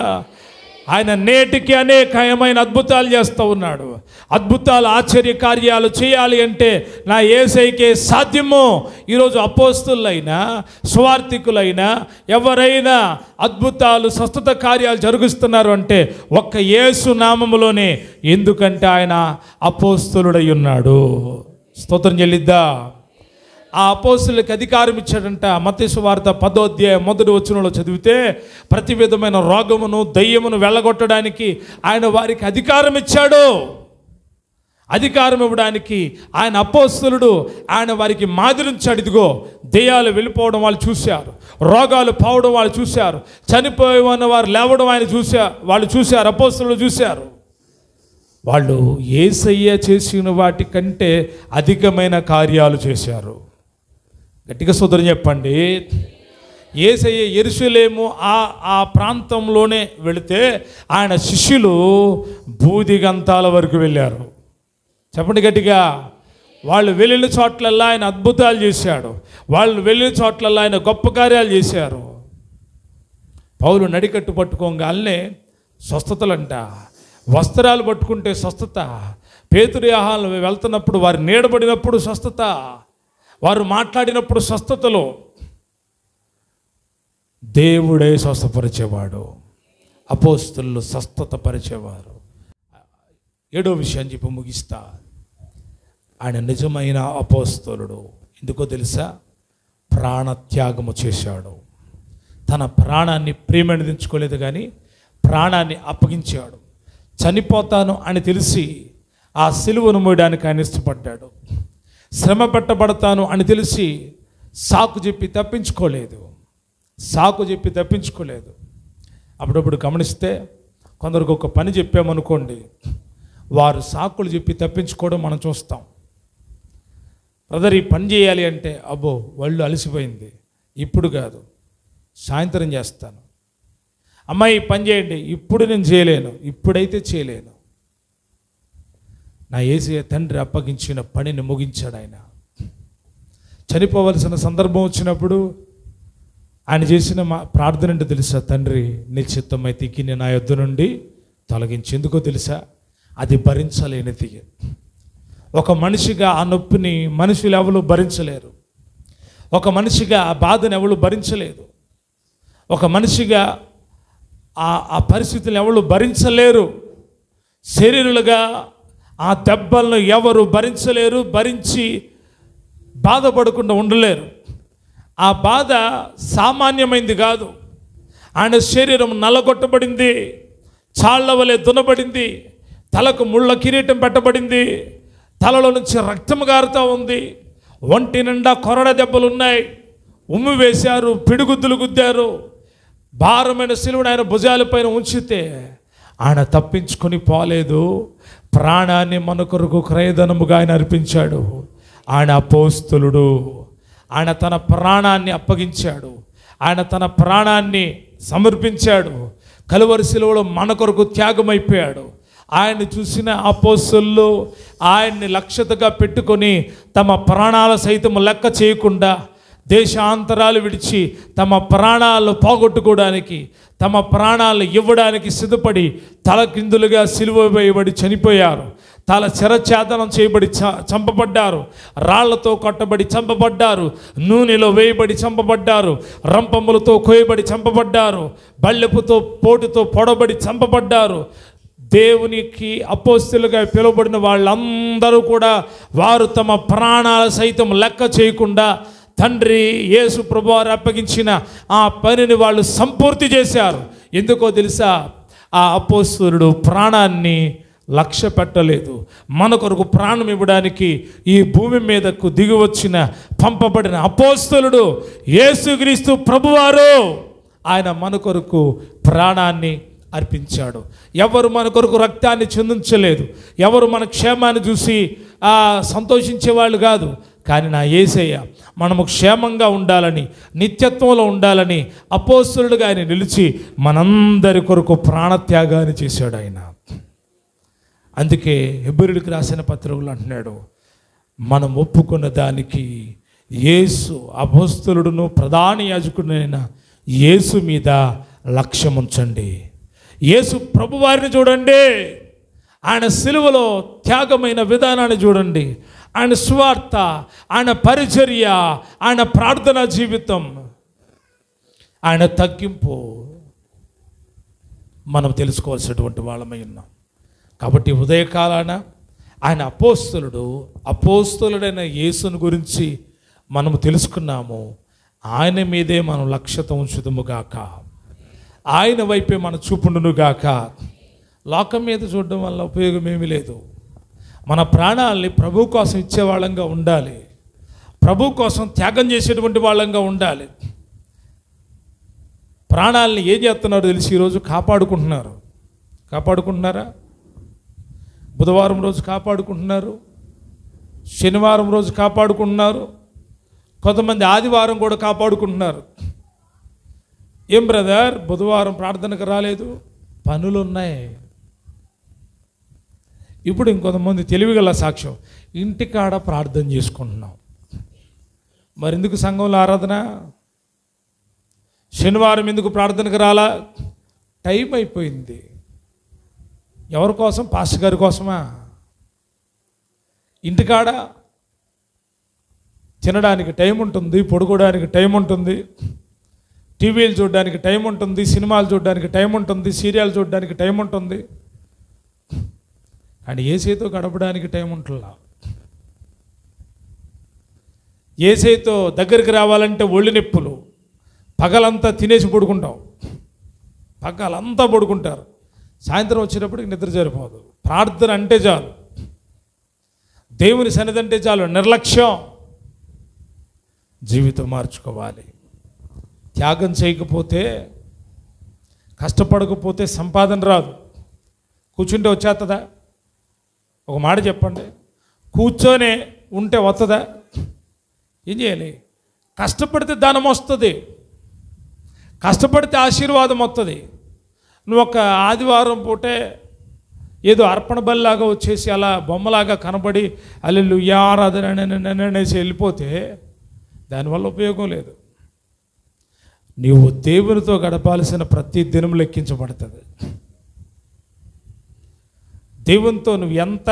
ఆయన నేటికి అనేకమైన అద్భుతాలు చేస్తూ ఉన్నాడు. అద్భుతాలు, ఆశ్చర్య కార్యాలు చేయాలి అంటే నా యేసయ్యకే సాధ్యము. ఈరోజు అపోస్తలులైనా, సువార్థికులైనా, ఎవరైనా అద్భుతాలు, స్వస్థత కార్యాలు జరిగిస్తున్నారు అంటే ఒక్క యేసు నామములోనే. ఎందుకంటే ఆయన అపోస్తలుడై ఉన్నాడు. స్తోత్రం చెల్లిద్దా. ఆ అపోస్తలులకు అధికారం ఇచ్చాడంట. మత్తయి సువార్త 10వ అధ్యాయం 1వ వచనంలో చదివితే ప్రతి విధమైన రోగమును, దయ్యమును వెళ్ళగొట్టడానికి ఆయన వారికి అధికారం ఇచ్చాడు. అధికారం ఇవ్వడానికి ఆయన అపోస్తలుడు. ఆయన వారికి మాదిరించాడు. ఇదిగో దయ్యాలు వెళ్ళిపోవడం వాళ్ళు చూశారు, రోగాలు పోవడం వాళ్ళు చూశారు, చనిపోయిన వారు లేవడం వాళ్ళు చూశారు, అపోస్తలుడు చూశారు. వాళ్ళు యేసయ్య చేసిన వాటి కంటే అధికమైన కార్యాలు చేశారు. గట్టిగా స్తోత్రం చెప్పండి. యేసయ్య యెరూషలేము ఆ ప్రాంతంలోనే వెళితే ఆయన శిష్యులు భూదిగంతాల వరకు వెళ్ళారు. చెప్పండి గట్టిగా. వాళ్ళు వెళ్ళిన చోట్లల్లా ఆయన అద్భుతాలు చేశాడు. వాళ్ళు వెళ్ళిన చోట్లల్లా ఆయన గొప్ప కార్యాలు చేశారు. పౌలు నడికట్టు పట్టుకోగానే స్వస్థతలంట. వస్త్రాలు పట్టుకుంటే స్వస్థత. పేతురు యోహాను వెళ్తున్నప్పుడు వారు నీడబడినప్పుడు స్వస్థత. వారు మాట్లాడినప్పుడు స్వస్థతలు. దేవుడే స్వస్థపరిచేవాడు, అపోస్తలులు స్వస్థత పరిచేవారు. 7వ విషయం చెప్పి ముగిస్తా. ఆయన నిజమైన అపోస్తలుడు. ఎందుకో తెలుసా? ప్రాణత్యాగము చేశాడు. తన ప్రాణాన్ని ప్రేమనిదించుకోలేదు, కానీ ప్రాణాన్ని అప్పగించాడు. చనిపోతాను అని తెలిసి ఆ సిలువను మోయడానికి ఆయన ఇష్టపడ్డాడు. శ్రమ పెట్టబడతాను అని తెలిసి సాకు చెప్పి తప్పించుకోలేదు. అప్పుడప్పుడు గమనిస్తే కొందరికి ఒక పని చెప్పామనుకోండి, వారు సాకులు చెప్పి తప్పించుకోవడం మనం చూస్తాం. బ్రదర్ ఈ పని చేయాలి అంటే, అబ్బో ఒళ్ళు అలసిపోయింది, ఇప్పుడు కాదు సాయంత్రం చేస్తాను. అమ్మాయి పని చేయండి, ఇప్పుడు నేను చేయలేను, ఇప్పుడైతే చేయలేను. నా యేసయ్య తండ్రి అప్పగించిన పనిని ముగించాడు. ఆయన చనిపోవలసిన సందర్భం వచ్చినప్పుడు ఆయన చేసిన ప్రార్థన అంటే తెలుసా? తండ్రి నీ చిత్తమైతే తిక్కిని నా యొద్ద నుండి తొలగించి. ఎందుకో తెలుసా? అది భరించలేనిది. ఒక మనిషిగా ఆ నొప్పిని మనుషులు ఎవరు భరించలేరు. ఒక మనిషిగా ఆ బాధను ఎవరు భరించలేదు. ఒక మనిషిగా ఆ పరిస్థితులను ఎవరు భరించలేరు. శరీరులుగా ఆ దెబ్బలను ఎవరు భరించలేరు, భరించి బాధపడకుండా ఉండలేరు. ఆ బాధ సామాన్యమైంది కాదు. ఆయన శరీరం నల్లగొట్టబడింది, చాళ్ల వలె దున్నబడింది, తలకు ముళ్ళ కిరీటం పెట్టబడింది, తలలో నుంచి రక్తం గారుతూ ఉంది, ఒంటి నిండా కొరడ దెబ్బలు ఉన్నాయి, ఉమ్మి వేశారు, పిడిగుద్దులు గుద్దారు. భారమైన సిలువను ఆయన భుజాలపైన ఉంచితే ఆయన తప్పించుకొని పోలేదు. ప్రాణాన్ని మన కొరకు క్రయధనముగా ఆయన అర్పించాడు. ఆయన అపోస్తలుడు. ఆయన తన ప్రాణాన్ని అప్పగించాడు. ఆయన తన ప్రాణాన్ని సమర్పించాడు. కలువరి సిలువలో మన కొరకు త్యాగమైపోయాడు. ఆయన్ని చూసిన అపోస్తలులు ఆయన్ని లక్ష్యతగా పెట్టుకొని తమ ప్రాణాల సైతం లెక్క చేయకుండా దేశాంతరాలు విడిచి తమ ప్రాణాలు పోగొట్టుకోవడానికి, తమ ప్రాణాలు ఇవ్వడానికి సిద్ధపడి తలకిందులుగా సిలువ వేయబడి చనిపోయారు. తల శిరఛేదనం చేయబడి చంపబడ్డారు. రాళ్లతో కొట్టబడి చంపబడ్డారు. నూనెలో వేయబడి చంపబడ్డారు. రంపములతో కోయబడి చంపబడ్డారు. బల్లెపుతో పోటుతో పొడబడి చంపబడ్డారు. దేవునికి అపోస్తలుగా పిలువబడిన వాళ్ళందరూ కూడా వారు తమ ప్రాణాల సైతం లెక్క చేయకుండా తండ్రి యేసు ప్రభువారు అప్పగించిన ఆ పనిని వాళ్ళు సంపూర్తి చేశారు. ఎందుకో తెలుసా? ఆ అపోస్తలుడు ప్రాణాన్ని లక్ష్య పెట్టలేదు. మన కొరకు ప్రాణం ఇవ్వడానికి ఈ భూమి మీదకు దిగి వచ్చిన పంపబడిన అపోస్తలుడు యేసుక్రీస్తు ప్రభువారు. ఆయన మన కొరకు ప్రాణాన్ని అర్పించాడు. ఎవరు మన కొరకు రక్తాన్ని చిందించలేదు. ఎవరు మన క్షేమాన్ని చూసి సంతోషించేవాళ్ళు కాదు. కానీ నా యేసయ్య మనము క్షేమంగా ఉండాలని, నిత్యత్వంలో ఉండాలని అపోస్తలుడుగా ఆయన నిలిచి మనందరి కొరకు ప్రాణత్యాగాన్ని చేశాడు ఆయన. అందుకే హెబ్రీయులకు రాసిన పత్రికలో అంటున్నాడు, మనం ఒప్పుకున్న దానికి యేసు అపోస్తలుడును ప్రధాన యాజకుడైన యేసు మీద లక్ష్యం ఉంచండి. యేసు ప్రభువారిని చూడండి. ఆయన సిలువలో త్యాగమైన విధానాన్ని చూడండి. ఆయన సువార్త, ఆయన పరిచర్య, ఆయన ప్రార్థనా జీవితం, ఆయన తగ్గింపు మనం తెలుసుకోవాల్సినటువంటి వాళ్ళమై ఉన్నాం. కాబట్టి ఉదయకాలాన ఆయన అపోస్తలుడైన యేసుని గురించి మనము తెలుసుకున్నాము. ఆయన మీదే మనం లక్ష్యత ఉంచుదుముగాక. ఆయన వైపే మన చూపుండునుగాక. లోకం మీద చూడడం వల్ల ఉపయోగం ఏమీ లేదు. మన ప్రాణాలని ప్రభు కోసం ఇచ్చేవాళ్ళంగా ఉండాలి. ప్రభు కోసం త్యాగం చేసేటువంటి వాళ్ళంగా ఉండాలి. ప్రాణాలని ఏం చేస్తున్నారో తెలిసి ఈరోజు కాపాడుకుంటున్నారా? బుధవారం రోజు కాపాడుకుంటున్నారు, శనివారం రోజు కాపాడుకుంటున్నారు, కొంతమంది ఆదివారం కూడా కాపాడుకుంటున్నారు. ఏం బ్రదర్ బుధవారం ప్రార్థనకు రాలేదు? పనులు ఉన్నాయి. ఇప్పుడు ఇంకొంతమంది తెలివిగల సాక్ష్యం, ఇంటికాడ ప్రార్థన చేసుకుంటున్నాం. మరెందుకు సంఘంలో ఆరాధన? శనివారం ఎందుకు ప్రార్థనకు రాలా? టైం అయిపోయింది. ఎవరి కోసం? పాస్టర్ గారి కోసమా? ఇంటికాడ తినడానికి టైం ఉంటుంది, పడుకోవడానికి టైం ఉంటుంది, టీవీలు చూడడానికి టైం ఉంటుంది, సినిమాలు చూడడానికి టైం ఉంటుంది, సీరియల్ చూడడానికి టైం ఉంటుంది, కానీ యేసయ్యతో గడపడానికి టైం ఉంటుందా? యేసయ్యతో దగ్గరికి రావాలంటే ఒళ్ళు నొప్పులు, పగలంతా తినేసి పడుకుంటాం, పగలంతా పడుకుంటారు, సాయంత్రం వచ్చేటప్పటికి నిద్ర సరిపోదు. ప్రార్థన అంటే చాలు, దేవుని సన్నిధి అంటే చాలు, నిర్లక్ష్యం. జీవితం మార్చుకోవాలి. త్యాగం చేయకపోతే, కష్టపడకపోతే సంపాదన రాదు. కూర్చుంటే వచ్చేస్తుందా? ఒక మాట చెప్పండి. కూర్చొని ఉంటే వస్తుందా? ఏం చేయాలి? కష్టపడితే ధనం వస్తుంది, కష్టపడితే ఆశీర్వాదం వస్తుంది. నువ్వు ఒక ఆదివారం పూటే ఏదో అర్పణ బలిలాగా వచ్చేసి అలా బొమ్మలాగా కనబడి హల్లెలూయా ఆరాధన అనేసి వెళ్ళిపోతే దానివల్ల ఉపయోగం లేదు. నీవు దేవునితో గడపాల్సిన ప్రతి దినం లెక్కించబడుతుంది. దేవునితో నువ్వు ఎంత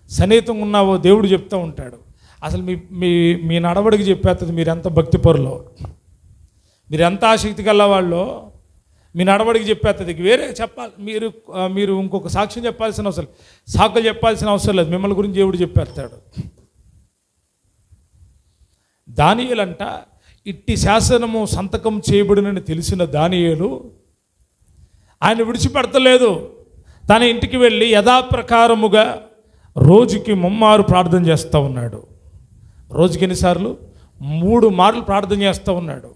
సన్నిహితంగా ఉన్నావో దేవుడు చెప్తూ ఉంటాడు. అసలు మీ మీ మీ నడవడికి చెప్పేస్తుంది మీరు ఎంత భక్తిపరులో, మీరు ఎంత ఆసక్తి గలవాళ్ళో మీ నడవడికి చెప్పేస్తుంది. వేరే చెప్పాలి, మీరు ఇంకొక సాక్ష్యం చెప్పాల్సిన అవసరం, సాకులు చెప్పాల్సిన అవసరం లేదు. మిమ్మల్ని గురించి దేవుడు చెప్పేస్తాడు. దానియేలంట ఇట్టి శాసనము సంతకం చేయబడినని తెలిసిన దానియేలు ఆయన విడిచిపెడతలేదు. తన ఇంటికి వెళ్ళి యథాప్రకారముగా రోజుకి 3 మార్లు ప్రార్థన చేస్తూ ఉన్నాడు. రోజుకి ఎన్నిసార్లు? 3 మార్లు ప్రార్థన చేస్తూ ఉన్నాడు.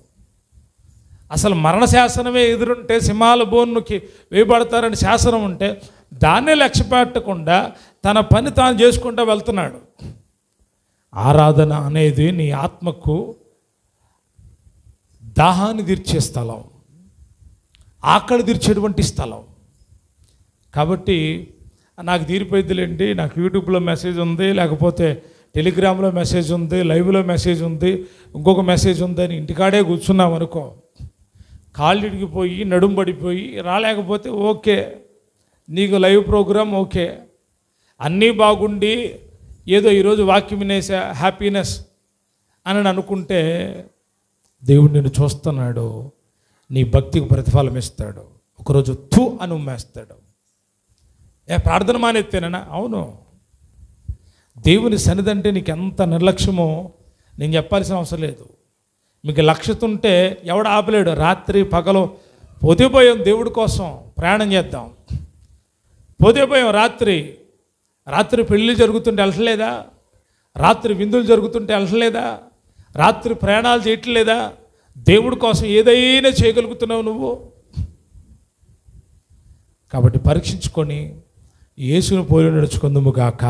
అసలు మరణ శాసనమే ఎదురుంటే సింహాల బోన్నుకి వేయబడతారని శాసనం ఉంటే దాన్నే లక్ష్య పెట్టకుండా తన పని తాను చేసుకుంటూ వెళ్తున్నాడు. ఆరాధన అనేది నీ ఆత్మకు దాహాన్ని తీర్చే స్థలం, ఆకలి తీర్చేటువంటి స్థలం. కాబట్టి నాకు తీరిపోయిద్దిలేండి, నాకు యూట్యూబ్లో మెసేజ్ ఉంది, లేకపోతే టెలిగ్రామ్లో మెసేజ్ ఉంది, లైవ్లో మెసేజ్ ఉంది, ఇంకొక మెసేజ్ ఉంది అని ఇంటికాడే కూర్చున్నాం అనుకో, కాళ్ళు ఇడిగిపోయి నడుము పడిపోయి రాలేకపోతే ఓకే, నీకు లైవ్ ప్రోగ్రామ్ ఓకే, అన్నీ బాగుండి ఏదో ఈరోజు వాక్యం వినేసా హ్యాపీనెస్ అని అనుకుంటే దేవుడు నిన్ను చూస్తున్నాడు, నీ భక్తికి ప్రతిఫలం ఇస్తాడు. ఒకరోజు తూ అని ఉమ్మేస్తాడు. ప్రార్థన మానేత్తేనా? అవును. దేవుని సన్నిధి అంటే నీకు ఎంత నిర్లక్ష్యమో నేను చెప్పాల్సిన అవసరం లేదు. మీకు లక్ష్యత ఉంటే ఎవడు ఆపలేడు. రాత్రి పగలు పోతే పోయాం దేవుడి కోసం ప్రయాణం చేద్దాం. పోతే పోయాం రాత్రి పెళ్ళిళ్ళు జరుగుతుంటే వెళ్ళలేదా? రాత్రి విందులు జరుగుతుంటే వెళ్ళలేదా? రాత్రి ప్రయాణాలు చేయట్లేదా? దేవుడి కోసం ఏదైనా చేయగలుగుతున్నావు నువ్వు. కాబట్టి పరీక్షించుకొని యేసును పోలి నడుచుకుందుము గాక.